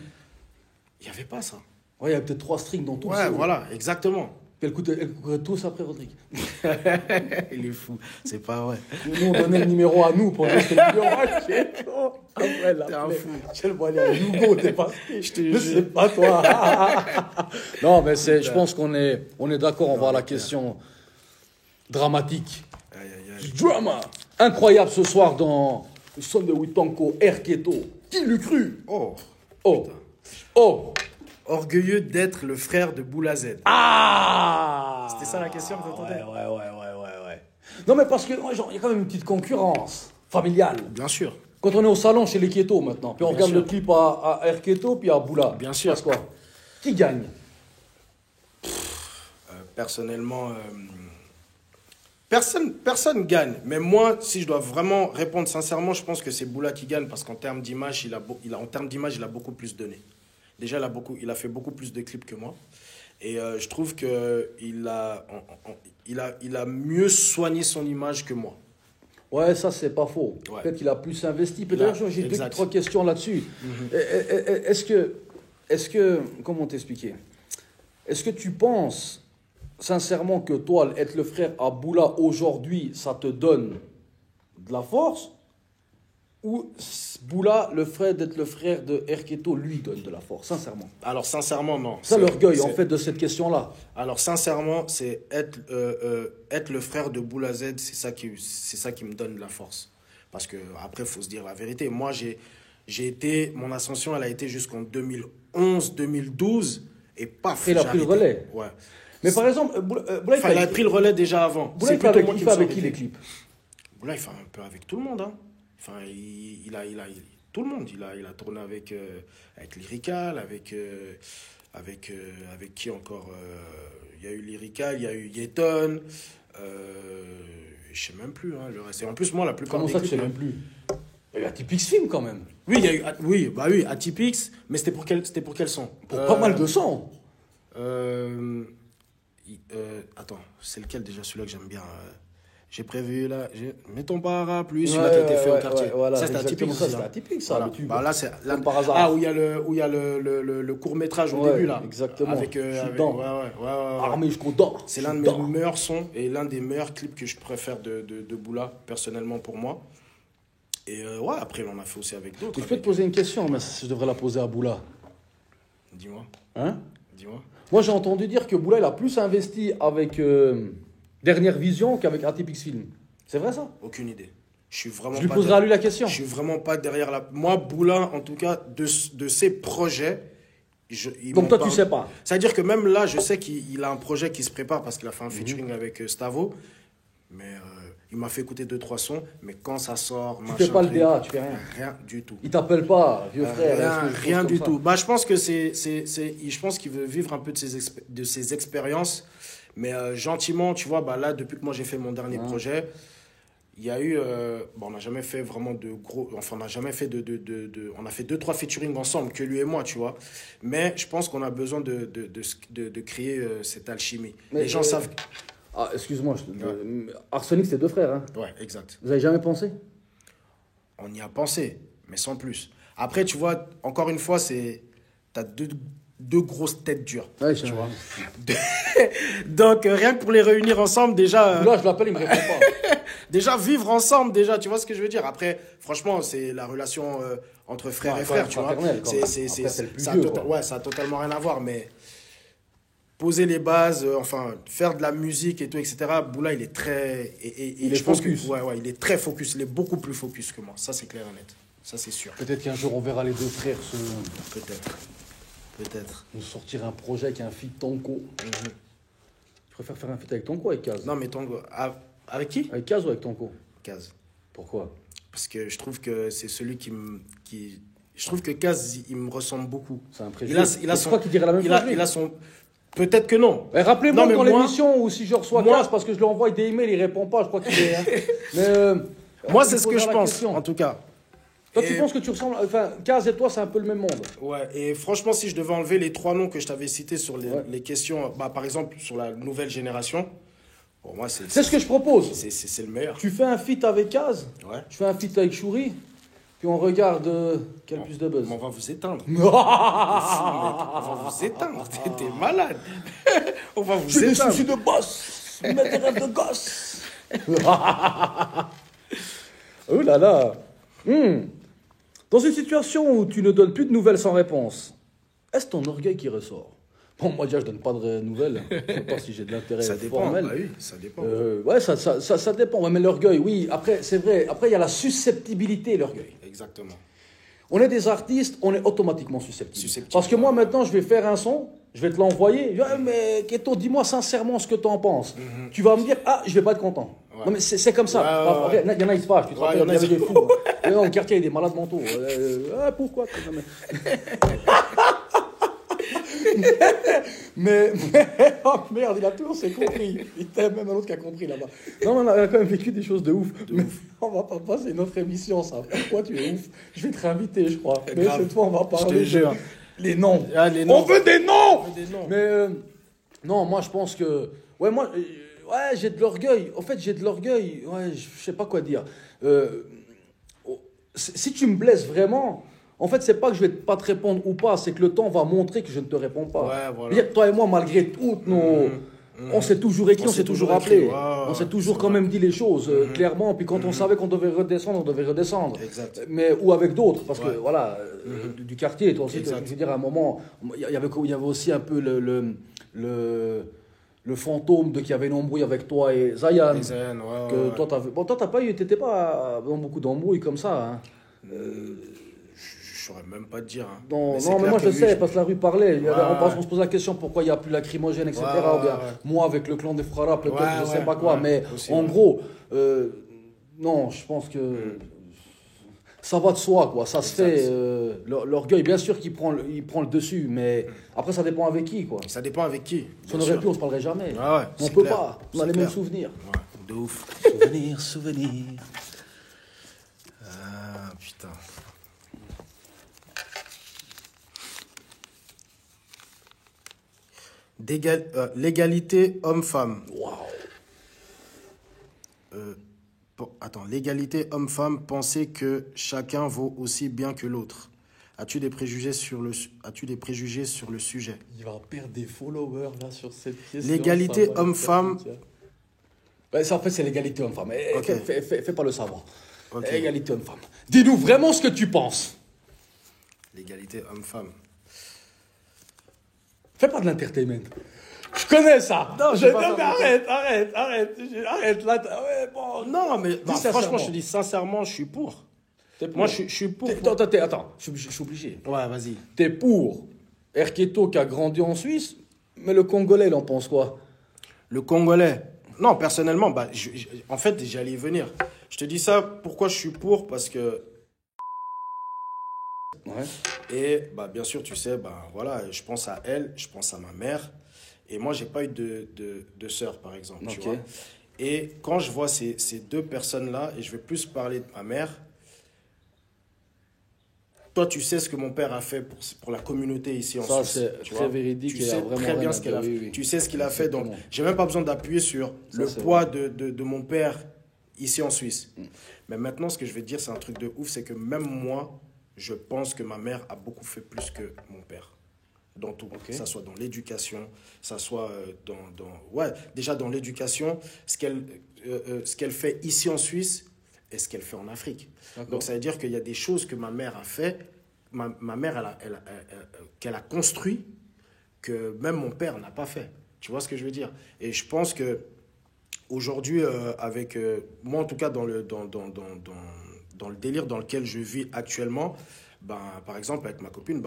Il n'y avait pas ça. Ouais, il y a peut-être 3 strings dans tout. Ouais, voilà, exactement. Elle courait tous après Rodrigue. Il est fou, c'est pas vrai. Nous, on donnait le numéro à nous pour dire que c'est le numéro à Keto. Après, T'es un fou. Je le vois aller à Hugo, t'es pas... Je te Mais jure. c'est pas toi. Non, mais je pense qu'on est d'accord, on va à la question dramatique. Aïe, aïe, aïe. Drama. Incroyable ce soir dans le son de Witanko, Erketo. Qui l'eût cru? Oh. Oh. Putain. Oh. Orgueilleux d'être le frère de Boula Z. Ah. C'était ça la question que t'entendais? Ouais. Non, mais parce que il y a quand même une petite concurrence familiale. Bien sûr. Quand on est au salon chez les Keto maintenant, puis on regarde le clip à Erketo, puis à Boula. Bien sûr. C'est quoi? Qui gagne? Personnellement, personne gagne. Mais moi, si je dois vraiment répondre sincèrement, je pense que c'est Boula qui gagne parce qu'en termes d'image, il a beaucoup plus donné. Déjà, il a fait beaucoup plus de clips que moi. Et je trouve qu'il a mieux soigné son image que moi. Ouais, ça, c'est pas faux. Ouais. Peut-être qu'il a plus investi. Peut-être j'ai exact. 2-3 questions là-dessus. Est-ce que... Comment t'expliquer? Est-ce que tu penses sincèrement que toi, être le frère à Boula aujourd'hui, ça te donne de la force? Ou Boula, d'être le frère de Erketo, lui donne de la force, sincèrement? Alors, sincèrement, non. C'est l'orgueil, en fait, de cette question-là. Alors, sincèrement, c'est être le frère de Boula Z, c'est ça qui me donne de la force. Parce que après, il faut se dire la vérité. Moi, mon ascension, elle a été jusqu'en 2011, 2012, et paf. Il a pris le relais. Ouais. Mais par exemple, Boula, il a pris le relais déjà avant. Boula, il fait avec qui les clips? Boula, il fait un peu avec tout le monde, hein. Enfin, il a tout le monde. Il a tourné avec Lyrical, avec qui encore? Il y a eu Lyrical, il y a eu Yeton. Je sais même plus, hein, le reste. Et en plus, moi, la plupart des clips... Comment ça, tu sais même plus? Il y a eu Atypix Film, quand même. Oui, il y a eu... Oui, Atypix, mais c'était pour quel son? Pour pas mal de sons. Attends, c'est lequel déjà, celui-là que j'aime bien? J'ai prévu là, mets ton parapluie, celui-là qui a été fait au quartier. voilà, ça, c'était atypique ça, aussi. c'était Hein. atypique, ça. Voilà. Mais Bah, là, c'est comme par hasard. ah, où il y a le court-métrage au début, là. Exactement. Avec, Je suis avec dedans. Ouais. Armé jusqu'au dents. C'est l'un de mes meilleurs sons et l'un des meilleurs clips que je préfère de Boola, personnellement pour moi. Et ouais, après, on en a fait aussi avec d'autres. Je peux te poser une question, mais je devrais la poser à Boola. Dis-moi. Hein? Dis-moi. Moi, j'ai entendu dire que Boola, il a plus investi avec Dernière Vision qu'avec Atypix Film. C'est vrai, ça? Aucune idée. Je lui poserai à lui la question. Je suis vraiment pas derrière la... Moi, Boola, en tout cas, de ses projets... Donc toi, tu sais pas. C'est-à-dire que même là, je sais qu'il a un projet qui se prépare parce qu'il a fait un featuring avec Stavo. Mais il m'a fait écouter 2-3 sons. Mais quand ça sort... Tu fais pas le DA, tu fais rien. Rien du tout. Il t'appelle pas, vieux frère. Rien du tout. Bah, je pense que je pense qu'il veut vivre un peu de ses expériences. Mais gentiment, tu vois, bah, là, depuis que moi j'ai fait mon dernier projet... Il y a eu... bon, on n'a jamais fait vraiment de gros... Enfin, on n'a jamais fait on a fait 2-3 featuring ensemble, que lui et moi, tu vois. Mais je pense qu'on a besoin de créer cette alchimie. Mais les gens savent... Ah, excuse-moi. Arsenic, c'est 2 frères, hein. Ouais, exact. Vous avez jamais pensé? On y a pensé, mais sans plus. Après, tu vois, encore une fois, t'as deux grosses têtes dures. Ouais, tu vois. Donc, rien que pour les réunir ensemble, déjà... Là, je l'appelle, il me répond pas. Déjà, vivre ensemble, déjà, tu vois ce que je veux dire. Après, franchement, c'est la relation entre frères et frères, tu vois. Ça a totalement rien à voir, mais poser les bases, enfin, faire de la musique et tout, etc. Boola, il est très... il est focus. Ouais, il est très focus. Il est beaucoup plus focus que moi. Ça, c'est clair et net. Ça, c'est sûr. Peut-être qu'un jour, on verra les 2 frères Peut-être. nous sortir un projet avec un feat Tonko. Tu préfères faire un feat avec Tonko ou avec Kaz? Non, mais Tonko... Avec qui? Avec Kaz ou avec Tonko? Kaz. Pourquoi? Parce que je trouve que c'est celui je trouve que Kaz, il me ressemble beaucoup. C'est un préjugé. Je crois qu'il dirait la même chose. Il a son... Peut-être que non. Rappelez-moi dans l'émission où si je reçois Kaz, parce que je lui envoie des emails, il répond pas, je crois qu'il est... Hein. Mais, moi, c'est ce que je pense, en tout cas. Toi, tu penses que tu ressembles... Enfin, Kaz et toi, c'est un peu le même monde. Ouais, et franchement, si je devais enlever les 3 noms que je t'avais cités sur les questions, bah, par exemple, sur la nouvelle génération, pour moi, c'est ce que je propose. C'est le meilleur. Tu fais un feat avec Kaz, je fais un feat avec Chouri, puis on regarde quel plus de buzz. On va vous éteindre. On va vous éteindre. T'es malade. On va vous éteindre. J'ai des soucis de boss, mais des rêves de gosse. Oh là là. Dans une situation où tu ne donnes plus de nouvelles sans réponse, est-ce ton orgueil qui ressort? Bon, moi déjà, je donne pas de nouvelles. Je ne sais pas si j'ai de l'intérêt formel. Bah oui, ça dépend. Ouais, ça dépend. Ouais, mais l'orgueil, oui. Après, c'est vrai. Après, il y a la susceptibilité, l'orgueil. Exactement. On est des artistes, on est automatiquement susceptibles. Parce que moi, maintenant, je vais faire un son, je vais te l'envoyer. Mais Keto, dis-moi sincèrement ce que tu en penses. Tu vas me dire, ah, je vais pas être content. Ouais. Non, mais c'est comme ça. Il y en a, ils se fâchent. Tu te rappelles, il y avait des fous. Dans le quartier, il y a des malades mentaux. Pourquoi mais oh merde, il a toujours c'est compris. Il y a même un autre qui a compris là-bas. Non, on a quand même vécu des choses de ouf. Mais on va pas passer une autre émission, ça. Pourquoi tu es ouf? Je vais te réinviter, je crois. Mais cette fois, on va parler les noms. Les noms. On veut des noms. Mais non, moi, je pense que j'ai de l'orgueil. En fait, j'ai de l'orgueil. Ouais, je sais pas quoi dire. Si tu me blesses vraiment. En fait, c'est pas que je vais pas te répondre ou pas, c'est que le temps va montrer que je ne te réponds pas. Ouais, voilà. Toi et moi, malgré tout, on s'est toujours écrit, on s'est toujours appelé. On s'est toujours quand même dit les choses clairement. Puis quand on savait qu'on devait redescendre, on devait redescendre. Exact. Mais, ou avec d'autres, parce que voilà, du quartier, toi aussi, je veux dire, à un moment, il y avait aussi un peu le fantôme de qu'il y avait une embrouille avec toi et Zayan. Toi, t'étais pas dans beaucoup d'embrouilles comme ça. Hein. Je saurais même pas te dire. Hein. Non, mais moi je sais, parce que la rue parlait. On se pose la question pourquoi il n'y a plus lacrymogène, etc. Ou bien, moi avec le clan des Frara, peut-être, je sais pas quoi. Mais aussi, en gros, non, je pense que ça va de soi, quoi. Ça se fait. L'orgueil, bien sûr qu'il prend le dessus, mais après ça dépend avec qui, quoi. Ça dépend avec qui. Si on aurait pu, on se parlerait jamais. On peut pas. On a les mêmes souvenirs. De ouf. Souvenirs. Ah, putain. L'égalité homme-femme. Waouh. Attends, l'égalité homme-femme, penser que chacun vaut aussi bien que l'autre. As-tu des préjugés sur le sujet? Il va perdre des followers là sur cette question. L'égalité homme-femme. Ouais, ça, en fait, c'est l'égalité homme-femme. Ok. Fais pas le savoir. Ok. Égalité homme-femme. Dis-nous vraiment ce que tu penses. L'égalité homme-femme. Fais pas de l'entertainment. Je connais ça. Non, Mais arrête. Là, ouais, bon. Non, mais Dis franchement, je te dis sincèrement, je suis pour. Moi, je suis pour. Attends, je suis obligé. Ouais, vas-y. T'es pour Erketo qui a grandi en Suisse, mais le Congolais, il en pense quoi? Le Congolais. Non, personnellement, en fait, j'allais y venir. Je te dis ça, pourquoi je suis pour? Parce que... Ouais. Et bien sûr, tu sais, voilà, je pense à elle, je pense à ma mère. Et moi, j'ai pas eu de sœur, par exemple. Tu vois. Et quand je vois ces deux personnes-là, et je vais plus parler de ma mère, toi, tu sais ce que mon père a fait pour la communauté ici en Suisse. Ça, c'est tu très vois. véridique. Tu sais très bien ce qu'il a fait. Oui. Tu sais ce qu'il a fait. Donc, Exactement. j'ai même pas besoin d'appuyer sur le c'est poids de mon père ici en Suisse. Mais maintenant, ce que je vais te dire, c'est un truc de ouf, c'est que même moi, je pense que ma mère a beaucoup fait plus que mon père. Dans tout. Que ça soit dans l'éducation, ça soit déjà dans l'éducation, ce qu'elle fait ici en Suisse et ce qu'elle fait en Afrique. Donc, ça veut dire qu'il y a des choses que ma mère a fait, ma mère, qu'elle a construit, que même mon père n'a pas fait. Tu vois ce que je veux dire? Et je pense que aujourd'hui, avec moi en tout cas dans le délire dans lequel je vis actuellement, par exemple avec ma copine,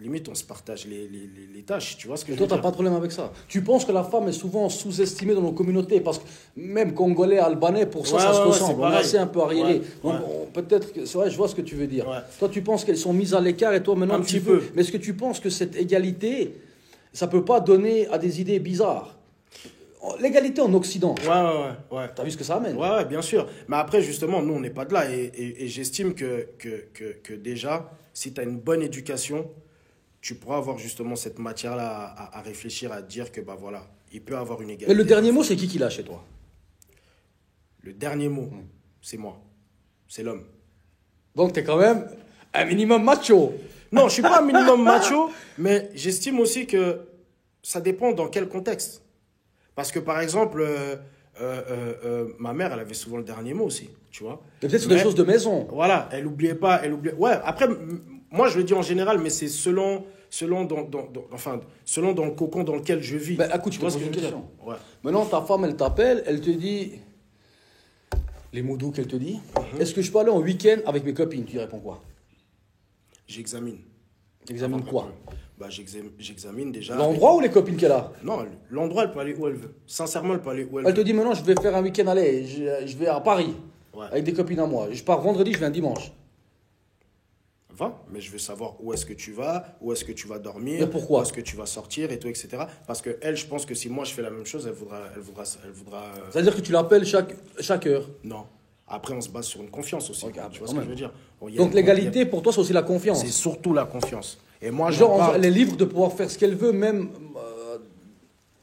limite on se partage les tâches, tu vois ce que je veux Toi, tu n'as dire? pas de problème avec ça. Tu penses que la femme est souvent sous-estimée dans nos communautés parce que même Congolais, Albanais, pour ça, ça se ressemble. On est assez un peu arriéré. Donc peut-être que c'est vrai, je vois ce que tu veux dire. Ouais. Toi, tu penses qu'elles sont mises à l'écart et toi maintenant Un tu petit veux. peu. Mais est-ce que tu penses que cette égalité, ça peut pas donner à des idées bizarres? L'égalité en Occident. Ouais. T'as vu ce que ça amène? Ouais, bien sûr. Mais après, justement, nous, on n'est pas de là. Et j'estime que déjà, si tu as une bonne éducation, tu pourras avoir justement cette matière-là à réfléchir, à dire que, voilà, il peut avoir une égalité. Mais le dernier mot, c'est qui l'a chez toi? Le dernier mot, c'est moi. C'est l'homme. Donc, tu es quand même un minimum macho. Non, je ne suis pas un minimum macho, mais j'estime aussi que ça dépend dans quel contexte. Parce que, par exemple, ma mère, elle avait souvent le dernier mot aussi, tu vois. Peut-être sur des choses de maison. Voilà, elle n'oubliait pas. Ouais, après, moi, je le dis en général, mais c'est selon dans le cocon dans lequel je vis. Écoute, je te pose une question. Ouais. Maintenant, ta femme, elle t'appelle, elle te dit... Les mots doux qu'elle te dit. Est-ce que je peux aller en week-end avec mes copines? Tu réponds quoi? J'examine. T'examines quoi? J'examine déjà... L'endroit ou les copines qu'elle a? Non, l'endroit, elle peut aller où elle veut. Sincèrement, elle peut aller où elle veut. Elle te dit maintenant, je vais faire un week-end, allez, je vais à Paris. Ouais. Avec des copines à moi. Je pars vendredi, je viens dimanche. Va, mais je veux savoir où est-ce que tu vas, où est-ce que tu vas dormir, mais pourquoi? Où est-ce que tu vas sortir et tout, etc. Parce que elle, je pense que si moi je fais la même chose, elle voudra. C'est-à-dire que tu l'appelles chaque heure. Non. Après, on se base sur une confiance aussi. Okay, tu vois ce que je veux dire? Donc l'égalité, pour toi, c'est aussi la confiance. C'est surtout la confiance. Et moi, elle est libre de pouvoir faire ce qu'elle veut, même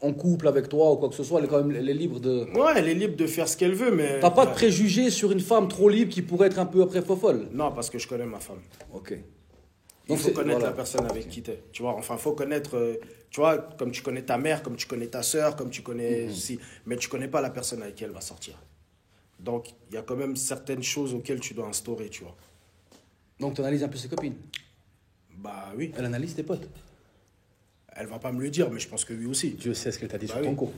en couple avec toi ou quoi que ce soit. Elle est libre de... Ouais, elle est libre de faire ce qu'elle veut, mais... T'as pas de préjugés sur une femme trop libre qui pourrait être un peu après fofolle? Non, parce que je connais ma femme. Ok. Il faut connaître la personne avec qui t'es. Tu vois, enfin, il faut connaître... tu vois, comme tu connais ta mère, comme tu connais ta sœur, comme tu connais... mais tu connais pas la personne avec qui elle va sortir. Donc, il y a quand même certaines choses auxquelles tu dois instaurer, tu vois. Donc, tu analyses un peu ses copines? Oui. Elle analyse tes potes? Elle va pas me le dire, mais je pense que lui aussi. Je sais ce qu'elle t'a dit sur ton cours.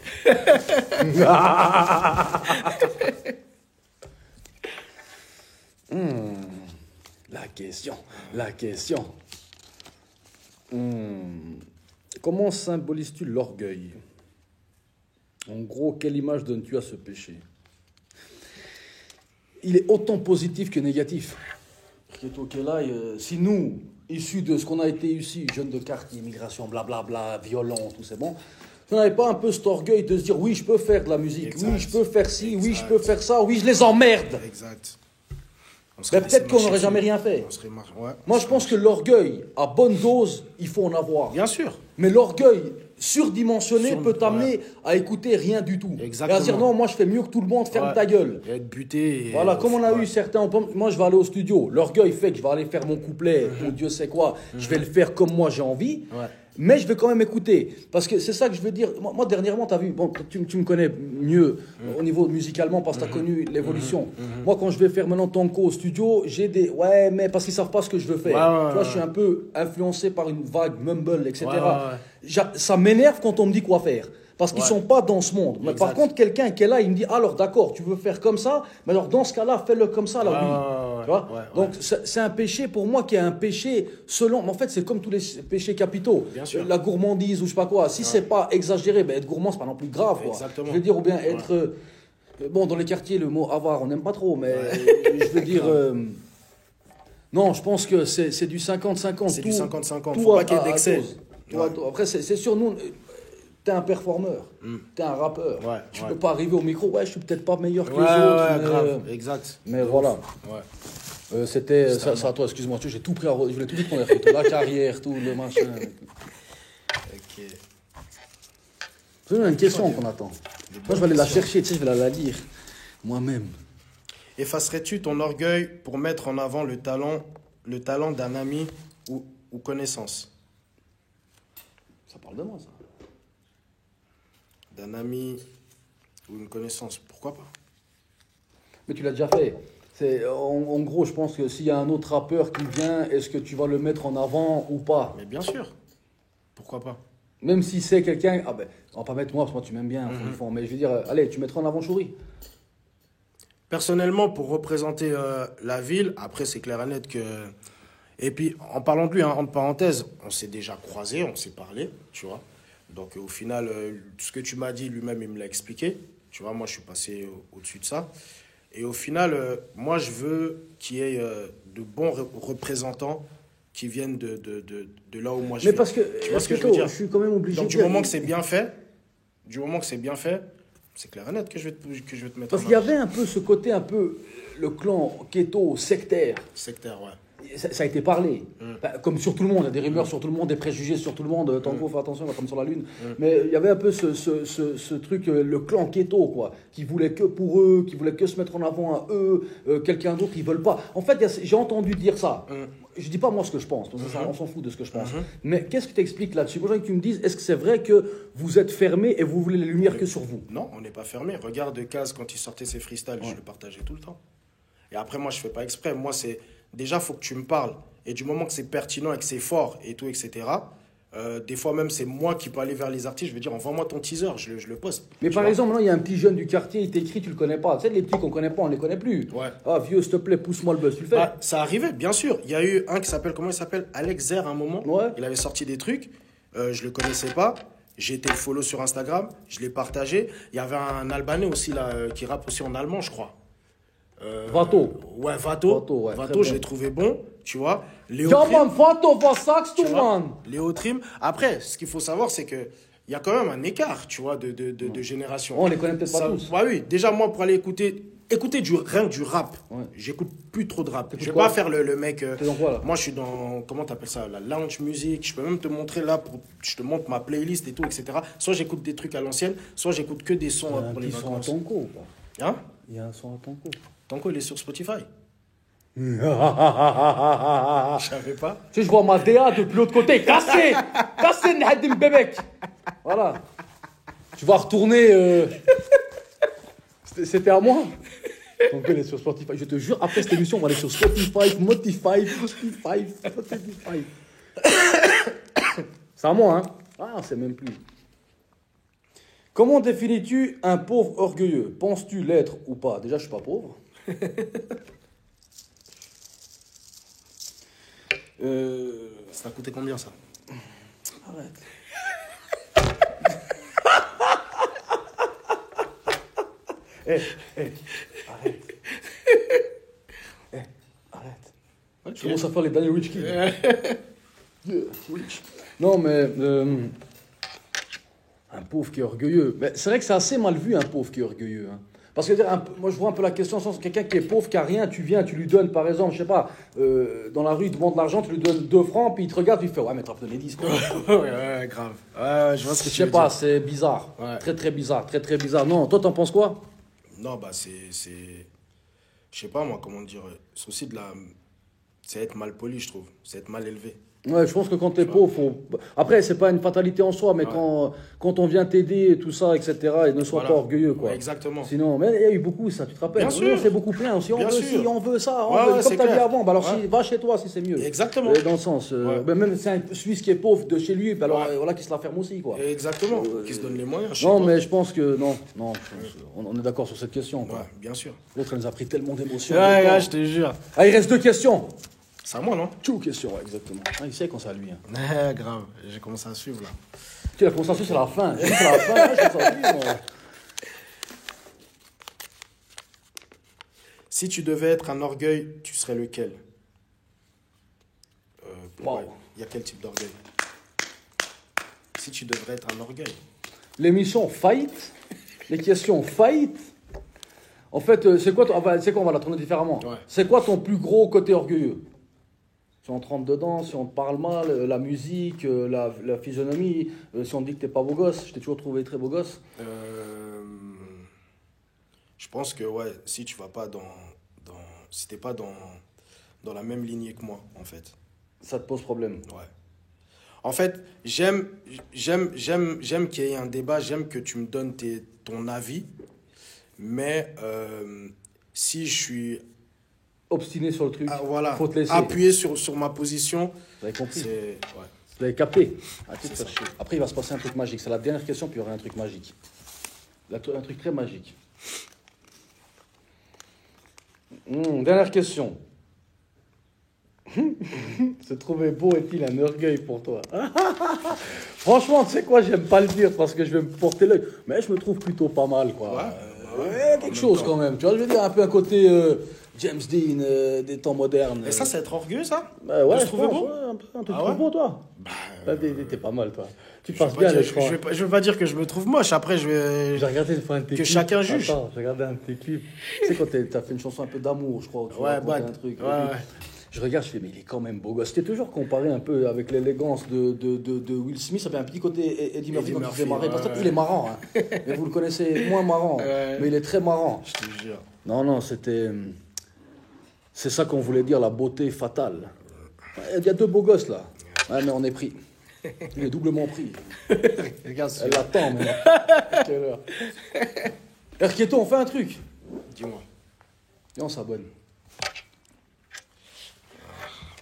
La question. Comment symbolises-tu l'orgueil? En gros, quelle image donnes-tu à ce péché? Il est autant positif que négatif. Si nous, issus de ce qu'on a été ici, jeunes de quartier, immigration, blablabla, violent, tout c'est bon, si on n'avait pas un peu cet orgueil de se dire oui, je peux faire de la musique, exact. Oui, je peux faire ci, oui, je peux faire ça, oui, je les emmerde. Exact. Peut-être qu'on n'aurait jamais rien fait. Moi, je pense que l'orgueil, à bonne dose, il faut en avoir. Bien sûr. Mais l'orgueil surdimensionné peut t'amener à écouter rien du tout. Exactement. Et à dire non, moi je fais mieux que tout le monde, ferme ta gueule. Et être buté. Voilà, comme on a eu certains, moi je vais aller au studio, l'orgueil fait que je vais aller faire mon couplet, mon Dieu sait quoi, je vais le faire comme moi j'ai envie. Mais je vais quand même écouter. Parce que c'est ça que je veux dire. Moi dernièrement, tu as vu, bon, tu me connais mieux au niveau musicalement parce que tu as connu l'évolution. Moi, quand je vais faire maintenant Tanko au studio, j'ai des. Ouais, mais parce qu'ils savent pas ce que je veux faire. Tu vois, je suis un peu influencé par une vague mumble, etc. Ça m'énerve quand on me dit quoi faire. Parce qu'ils sont pas dans ce monde. Mais par contre, quelqu'un qui est là, il me dit alors d'accord, tu veux faire comme ça, mais alors dans ce cas-là, fais-le comme ça, là, oui. Tu vois Donc c'est un péché pour moi qui est un péché selon. Mais en fait, c'est comme tous les péchés capitaux. Bien sûr. La gourmandise ou je sais pas quoi. Si c'est pas exagéré, ben être gourmand, c'est pas non plus grave. Quoi. Exactement. Je veux dire, ou bien être. Bon, dans les quartiers, le mot avare, on n'aime pas trop, mais je veux dire. Non, je pense que c'est du 50-50. C'est du 50-50. Faut pas qu'il y ait d'excès. Après, c'est sûr, nous. T'es un performeur, t'es un rappeur. Tu peux pas arriver au micro, je suis peut-être pas meilleur que les autres. Grave, exact. Mais voilà. C'était ça à toi, excuse-moi, j'ai tout pris je voulais tout dire qu'on a fait, la carrière, tout le machin. Ok. C'est une question qu'on attend. Moi, je vais aller la chercher, tu sais, je vais la lire moi-même. Effacerais-tu ton orgueil pour mettre en avant le talent d'un ami ou connaissance? Ça parle de moi, ça. D'un ami ou une connaissance, pourquoi pas? Mais tu l'as déjà fait. En gros, je pense que s'il y a un autre rappeur qui vient, est-ce que tu vas le mettre en avant ou pas? Mais bien sûr. Pourquoi pas? Même si c'est quelqu'un... Ah ben, on va pas mettre moi, parce que moi tu m'aimes bien, mais je veux dire, allez, tu mettras en avant Chouri. Personnellement, pour représenter la ville, après c'est clair et net que... Et puis, en parlant de lui, entre parenthèses, on s'est déjà croisés, on s'est parlé, tu vois. Donc au final, ce que tu m'as dit, lui-même, il me l'a expliqué. Tu vois, moi, je suis passé au-dessus de ça. Et au final, moi, je veux qu'il y ait de bons représentants qui viennent de là où moi je Mais viens. parce que, tu vois ce que je veux dire? Je suis quand même obligé Donc de du moment que c'est bien fait, c'est clair et net que je vais te mettre Parce en qu'il y avant. avait un peu ce côté, un peu, le clan keto sectaire. Sectaire, ouais. Ça a été parlé, comme sur tout le monde, il y a des rumeurs sur tout le monde, des préjugés sur tout le monde, Tango, fais attention, on va comme sur la lune. Mais il y avait un peu ce truc, le clan keto, quoi, qui voulait que pour eux, qui voulait que se mettre en avant à eux, quelqu'un d'autre, ils veulent pas. En fait, j'ai entendu dire ça. Je dis pas moi ce que je pense, donc on s'en fout de ce que je pense. Mais qu'est-ce que tu expliques là-dessus? Moi, je veux que tu me dises, est-ce que c'est vrai que vous êtes fermé et vous voulez les lumières que sur vous? Non, on n'est pas fermé. Regarde Kaz, quand il sortait ses freestyles, je le partageais tout le temps. Et après, moi, je fais pas exprès. Moi, c'est... Déjà, il faut que tu me parles. Et du moment que c'est pertinent et que c'est fort et tout, etc., des fois même, c'est moi qui peux aller vers les artistes. Je vais dire, envoie-moi ton teaser, je le poste. Mais par exemple, maintenant, il y a un petit jeune du quartier, il t'écrit, tu le connais pas. Tu sais, les petits qu'on connaît pas, on les connaît plus. Ouais. Ah, vieux, s'il te plaît, pousse-moi le buzz, tu le fais? Bah, ça arrivait, bien sûr. Il y a eu un qui s'appelle, comment il s'appelle? Alex Zer, à un moment. Ouais. Il avait sorti des trucs. Je le connaissais pas. J'ai été le follow sur Instagram. Je l'ai partagé. Il y avait un Albanais aussi, là, qui rappe aussi en allemand, je crois. Vato. Ouais, Vato. Ouais, Vato, je bon. l'ai trouvé bon, tu vois. Léo Ja, Trim, man, Vato, was sagst tu du, vois. man? Léo Trim. Après, ce qu'il faut savoir, c'est que il y a quand même un écart, tu vois, de génération. On les connaît peut-être pas Ça- tous. Ouais, oui. Déjà, moi, pour aller écouter rien que du rap, j'écoute plus trop de rap. Je vais quoi pas faire le mec. T'es dans quoi, là? Moi, je suis dans, comment t'appelles ça, la lounge music. Je peux même te montrer là, je te montre ma playlist et tout, etc. Soit j'écoute des trucs à l'ancienne, soit j'écoute que des sons pour les Ils sont à vacances. Tanko, quoi. Hein? Il y a un son à Tanko. Tanko, il est sur Spotify. Je savais pas. Tu sais, je vois ma DA depuis l'autre côté. Cassé Cassé, Nadim Bebek. Voilà. Tu vas retourner. C'était à moi. Donc, elle est sur Spotify. Je te jure, après cette émission, on va aller sur Spotify. C'est à moi, hein? Ah, c'est même plus. Comment définis-tu un pauvre orgueilleux? Penses-tu l'être ou pas? Déjà, je suis pas pauvre. Ça a coûté combien, ça? Arrête. Arrête. Arrête. Okay. Je commence à faire les Daniel Rich Kid. Yeah, Rich. Non, mais un pauvre qui est orgueilleux. Mais c'est vrai que c'est assez mal vu, un pauvre qui est orgueilleux. Hein. Parce que moi, je vois un peu la question, sans quelqu'un qui est pauvre, qui a rien, tu viens, tu lui donnes, par exemple, je sais pas, dans la rue, il te demande de l'argent, tu lui donnes 2 francs, puis il te regarde, puis il fait, ouais, mais t'as donné 10, quoi. Ouais, grave. Ouais, je vois ce que Je tu veux sais pas, dire. c'est bizarre. Ouais. Très, très bizarre, très, très bizarre. Non, toi, t'en penses quoi? Non, bah, je sais pas, moi, comment dire. C'est aussi c'est être mal poli, je trouve. C'est être mal élevé. Ouais, je pense que quand t'es pauvre, Après, c'est pas une fatalité en soi, mais Ouais. quand on vient t'aider et tout ça, etc., et ne sois Voilà. pas orgueilleux, quoi. Ouais, exactement. Sinon, mais il y a eu beaucoup ça, tu te rappelles? Bien sûr. On s'est beaucoup plaint. Si on Bien veut sûr. ci, on veut ça, on Ouais, veut, ouais, comme c'est t'as dit clair. avant. Bah alors, Ouais. va chez toi si c'est mieux. Exactement. Dans le sens, Ouais. ben même c'est un Suisse qui est pauvre de chez lui, ben alors Ouais. voilà qui se la ferme aussi, quoi. Exactement. Qui se donne les moyens. je sais Non, pas. mais je pense que non, je pense, on est d'accord sur cette question, quoi. Ouais, bien sûr. L'autre, elle nous a pris tellement d'émotions. Ouais, ouais, je te jure. Ah, il reste 2 questions. C'est à moi, non? 2 questions, ouais, exactement. Ah, il sait quand c'est à lui. Hein. Ouais, grave. J'ai commencé à suivre, là. Tu sais, la consensus, c'est la fin. C'est la fin, là, je pense à lui, moi. Si tu devais être un orgueil, tu serais lequel? Wow. Il y a quel type d'orgueil? Si tu devrais être un orgueil. L'émission Fight, les questions Fight. En fait, c'est quoi, on va la tourner différemment. Ouais. C'est quoi ton plus gros côté orgueilleux? Si on te rentre dedans, si on te parle mal, la musique, la physionomie, si on te dit que t'es pas beau gosse, je t'ai toujours trouvé très beau gosse. Je pense que, ouais, si tu vas pas si t'es pas dans la même lignée que moi, en fait. Ça te pose problème. Ouais. En fait, j'aime qu'il y ait un débat, j'aime que tu me donnes ton avis, mais si je suis Obstiné sur le truc, voilà, faut te laisser. appuyé sur ma position, Vous avez compris? ouais. Vous l'avez capté. Arrêtez de faire chier. Après, il va se passer un truc magique. C'est la dernière question, puis il y aura un truc magique. Un truc très magique. Dernière question. Se trouver beau est-il un orgueil pour toi? Franchement, tu sais quoi, j'aime pas le dire parce que je vais me porter l'œil. Mais je me trouve plutôt pas mal, quoi. Ouais, Quelque chose quand même. Tu vois, je veux dire, un peu un côté James Dean des temps modernes. Et ça, c'est être orgueilleux, ça? Bah ouais, De se je trouver pense, beau? ouais, un peu. Tu te Ah trouves ouais? beau, toi? T'es pas mal, toi. Tu passes bien, je crois. Je veux pas dire que je me trouve moche. Après, J'ai regardé une fois un de tes Que clips. chacun juge. Attends, j'ai regardé un de tes clips. Tu sais, quand t'as fait une chanson un peu d'amour, je crois. où tu Ouais, racontais bad. un truc. Ouais, ouais. Je regarde, je fais, mais il est quand même beau gosse. C'était toujours comparé un peu avec l'élégance de Will Smith. Ça fait un petit côté Eddie Murphy quand il faisait marrer. Parce qu'il est marrant. Hein. Mais vous le connaissez moins marrant. Ouais. Mais il est très marrant. Je te jure. Non, c'était. C'est ça qu'on voulait dire, la beauté fatale. Il y a 2 beaux gosses là. Ouais, mais on est pris. Il est doublement pris. Regarde, Elle l'attend, mais. Quelle heure? Erketo, on fait un truc. dis-moi. Et on s'abonne.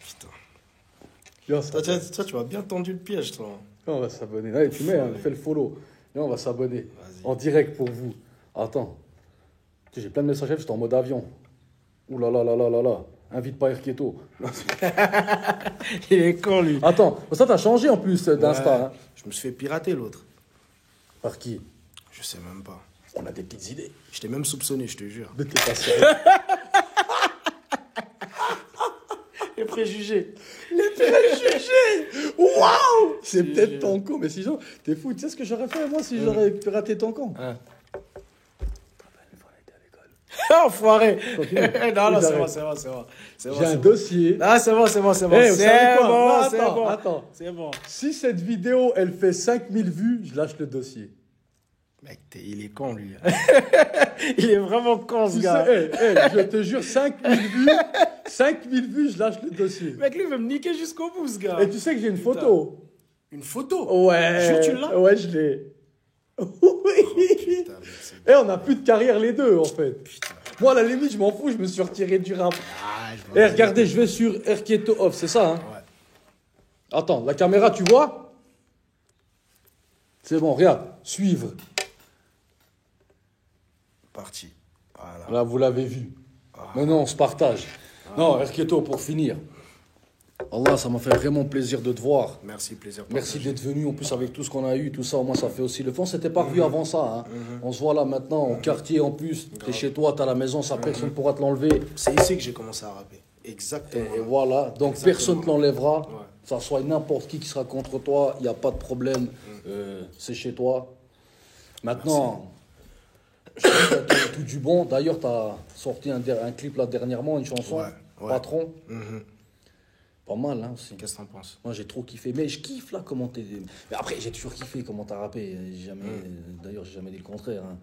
Putain. Et on s'abonne. Toi, tu m'as bien tendu le piège, toi. Et on va s'abonner. Allez, tu mets, hein, fais le follow. Et on va s'abonner. Vas-y. En direct pour vous. Attends. Tu sais, j'ai plein de messages, j'étais en mode avion. Ouh là là là là là là. Invite pas Erketo. Il est con, lui. Attends, ça t'as changé en plus d'Insta. Ouais. Hein. Je me suis fait pirater, l'autre. Par qui? Je sais même pas. On a des petites idées. Je t'ai même soupçonné, je te jure. Mais t'es pas sérieux. Les préjugés. Les préjugés. Waouh. C'est Si, peut-être j'ai- ton con, mais si genre, t'es fou. Tu sais ce que j'aurais fait moi si j'aurais raté ton con? Hein. Une fois, on était à l'école. Enfoiré. Continue. Non, non, Oui, c'est bon, j'arrête. c'est bon, c'est bon. C'est bon, J'ai un c'est bon. dossier. Ah, c'est bon, c'est bon, c'est bon. Eh, vous savez C'est quoi? bon, Non, c'est attends, bon. attends. C'est bon. Si cette vidéo, elle fait 5000 vues, je lâche le dossier. Mec, il est con, lui. Il est vraiment con, ce Tu gars. sais, je te jure, 5000 vues, 5000 vues, je lâche le dossier. Mec, lui, il veut me niquer jusqu'au bout, ce gars. Et tu sais que j'ai une Putain. photo. Une photo. Ouais. Jure, tu l'as? Ouais, je l'ai. Oui. Putain, mec, c'est- Et on n'a plus de carrière les deux, en fait. Moi, à la limite, je m'en fous, je me suis retiré du rap. Ah, je Eh, m'en- regardez, je vais sur Erketo Off, c'est ça, hein? Ouais. Attends, la caméra, tu vois? C'est bon, regarde, suivre. Parti. Voilà. Là, vous l'avez vu. Maintenant, on se partage. Non, Erketo, pour finir. Allah, ça m'a fait vraiment plaisir de te voir. Merci, plaisir. Merci d'être venu. En plus, avec tout ce qu'on a eu, tout ça, au moins, ça fait aussi le fond. C'était pas vu avant ça. Hein. On se voit là maintenant, au quartier en plus. T'es chez toi, t'as la maison, ça, personne ne pourra te l'enlever. C'est ici que j'ai commencé à rapper. Exactement. Et voilà. Donc, Exactement. personne ne te l'enlèvera. Ouais. Ça soit n'importe qui sera contre toi, il n'y a pas de problème. C'est chez toi. Maintenant, Je te souhaite tout du bon. D'ailleurs, tu as sorti un clip là dernièrement, une chanson, Ouais. Patron. Mhm. Pas mal, hein, aussi. Qu'est-ce que t'en penses? Moi, j'ai trop kiffé. Mais je kiffe, là, comment t'es... Mais après, j'ai toujours kiffé comment t'as rappé. D'ailleurs, j'ai jamais dit le contraire. Hein.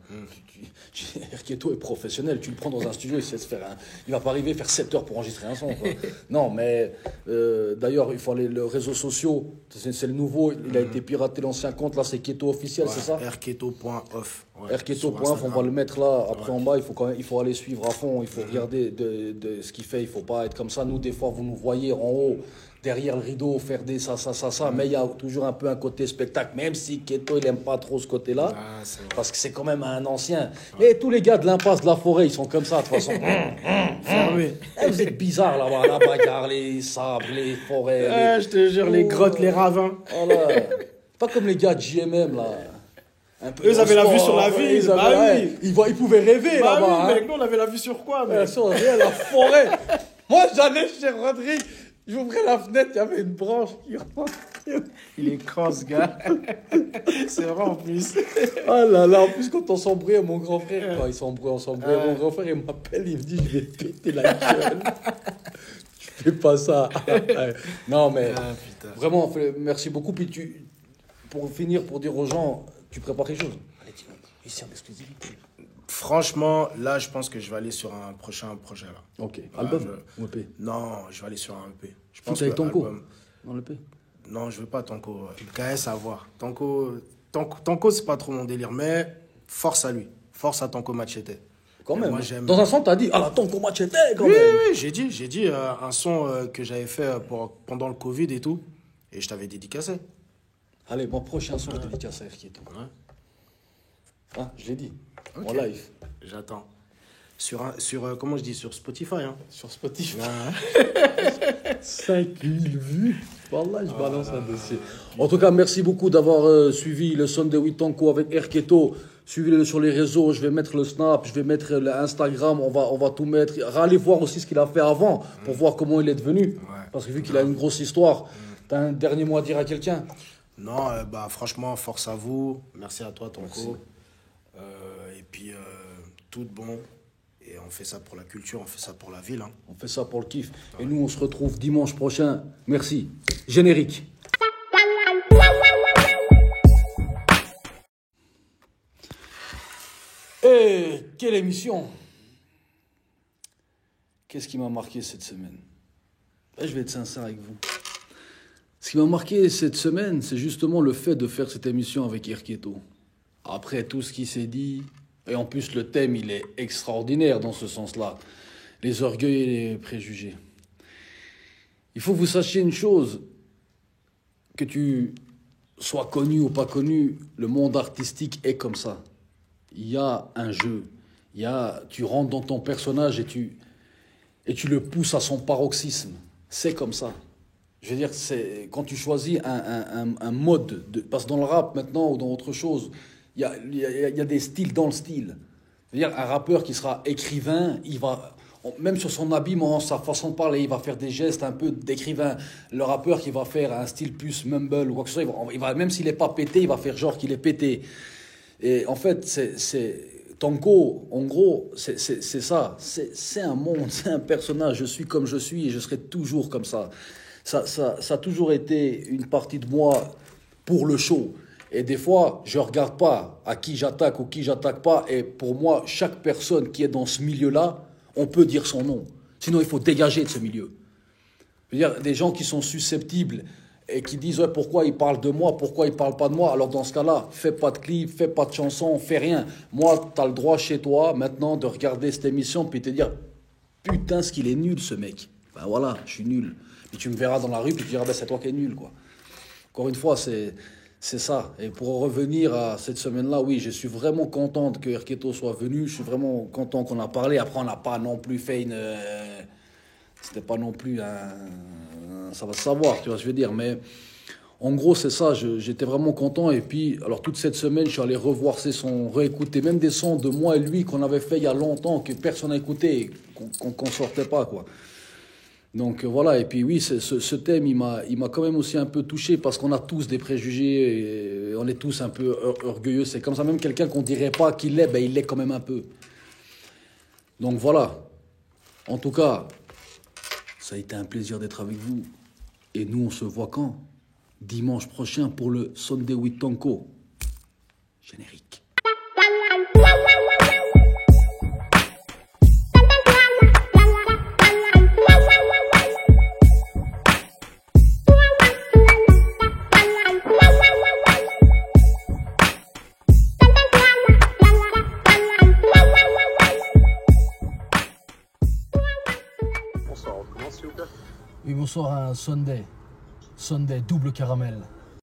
Erketo est professionnel. Tu le prends dans un studio, il sait se faire il va pas arriver à faire 7 heures pour enregistrer un son, quoi. Non, mais... d'ailleurs, il faut aller... Les réseaux sociaux, c'est le nouveau. Il a été piraté, l'ancien compte. Là, c'est Keto officiel, c'est ça? Erketo.off. Erketo.off, on va le mettre là. Après, en bas, il faut aller suivre à fond. Il faut regarder de ce qu'il fait. Il faut pas être comme ça. Nous, des fois, vous nous voyez en haut, derrière le rideau, faire des ça. Mais il y a toujours un peu un côté spectacle. Même si Keto, il aime pas trop ce côté-là. Parce que c'est quand même un ancien. Et tous les gars de l'impasse de la forêt, ils sont comme ça, de toute façon. Fermé. Vous êtes bizarres là-bas. La bagarre, les sables, les forêts. Je te jure, les grottes, les ravins. Voilà. Pas comme les gars de JMM, là. Eux, ils avaient la vue sur la ville. Ils pouvaient rêver là-bas. Oui, mais nous, on avait la vue sur quoi, mais... Sur la forêt. Moi, j'allais chez Rodrigue. J'ouvrais la fenêtre, il y avait une branche qui rentrait. Il est cran, ce gars. C'est vrai, en plus. Ah là là, en plus, quand on s'embrouillait, mon grand frère, quand on s'embrouillait, mon grand frère, il m'appelle, il me dit, je vais péter la gueule. Je fais pas ça. Non, mais vraiment, merci beaucoup. Puis pour finir, pour dire aux gens, tu prépares quelque chose? Allez, dis-moi, ici en exclusivité. Franchement, là, je pense que je vais aller sur un prochain projet, là. Ok. Album ou EP? Non, je vais aller sur un EP. Je pense avec Tonko dans l'EP? Non, je veux pas Tonko. KS à voir. Tonko, c'est pas trop mon délire, mais force à lui. Force à Tonko Machete. Quand même. Moi, j'aime... Dans un son, t'as dit, ah, la Tonko Machete, quand oui, même. Oui, j'ai dit un son que j'avais fait pendant le Covid et tout, et je t'avais dédicacé. Allez, mon prochain son, dédicace à Erketo. Ouais. Ah, je l'ai dit. Okay. En live. J'attends. Sur comment je dis, sur Spotify. Hein. Sur Spotify. 5000 vues. Voilà, je balance un dossier. En tout cas, merci beaucoup d'avoir suivi le Sunday with Tonko avec Erketo. Suivez-le sur les réseaux. Je vais mettre le Snap, je vais mettre l'Instagram. On va tout mettre. Allez voir aussi ce qu'il a fait avant pour voir comment il est devenu. Ouais. Parce que vu qu'il a une grosse histoire, t'as un dernier mot à dire à quelqu'un? Non, franchement, force à vous. Merci à toi, Tonko. Et puis, tout bon. Et on fait ça pour la culture, on fait ça pour la ville. Hein. On fait ça pour le kiff. Ouais. Et nous, on se retrouve dimanche prochain. Merci. Générique. Et quelle émission! Qu'est-ce qui m'a marqué cette semaine? Là, je vais être sincère avec vous. Ce qui m'a marqué cette semaine, c'est justement le fait de faire cette émission avec Erketo. Après tout ce qui s'est dit, et en plus le thème, il est extraordinaire dans ce sens-là. Les orgueils et les préjugés. Il faut que vous sachiez une chose, que tu sois connu ou pas connu, le monde artistique est comme ça. Il y a un jeu, tu rentres dans ton personnage et tu le pousses à son paroxysme. C'est comme ça. Je veux dire, c'est quand tu choisis un mode, parce que dans le rap maintenant ou dans autre chose, il y a des styles dans le style. C'est-à-dire un rappeur qui sera écrivain, il va, même sur son habillement, sa façon de parler, il va faire des gestes un peu d'écrivain. Le rappeur qui va faire un style plus mumble ou quoi que ce soit, il va, même s'il n'est pas pété, il va faire genre qu'il est pété. Et en fait, c'est Tonko, en gros, c'est ça. C'est un monde, c'est un personnage. Je suis comme je suis et je serai toujours comme ça. Ça a toujours été une partie de moi pour le show. Et des fois, je ne regarde pas à qui j'attaque ou qui j'attaque pas. Et pour moi, chaque personne qui est dans ce milieu-là, on peut dire son nom. Sinon, il faut dégager de ce milieu. Je veux dire, des gens qui sont susceptibles et qui disent ouais, pourquoi ils parlent de moi, pourquoi ils parlent pas de moi. Alors dans ce cas-là, fais pas de clip, fais pas de chanson, fais rien. Moi, tu as le droit chez toi maintenant de regarder cette émission puis te dire putain, ce qu'il est nul ce mec. Ben voilà, je suis nul. Et tu me verras dans la rue, puis tu diras, ben, c'est toi qui es nul, quoi. Encore une fois, c'est ça. Et pour revenir à cette semaine-là, oui, je suis vraiment content que Erketo soit venu. Je suis vraiment content qu'on a parlé. Après, on n'a pas non plus fait une... C'était pas non plus un... Ça va se savoir, tu vois ce que je veux dire. Mais en gros, c'est ça. J'étais vraiment content. Et puis, alors, toute cette semaine, je suis allé revoir ses sons, réécouter même des sons de moi et lui qu'on avait fait il y a longtemps, que personne n'a écouté, qu'on sortait pas, quoi. Donc voilà, et puis oui, ce thème, il m'a quand même aussi un peu touché parce qu'on a tous des préjugés et on est tous un peu orgueilleux. C'est comme ça, même quelqu'un qu'on dirait pas qu'il l'est, ben il l'est quand même un peu. Donc voilà. En tout cas, ça a été un plaisir d'être avec vous. Et nous, on se voit quand? Dimanche prochain pour le Sunday with Tonko. Générique. Bonsoir, on commence s'il vous plaît. Oui, bonsoir, un Sunday. Sunday double caramel.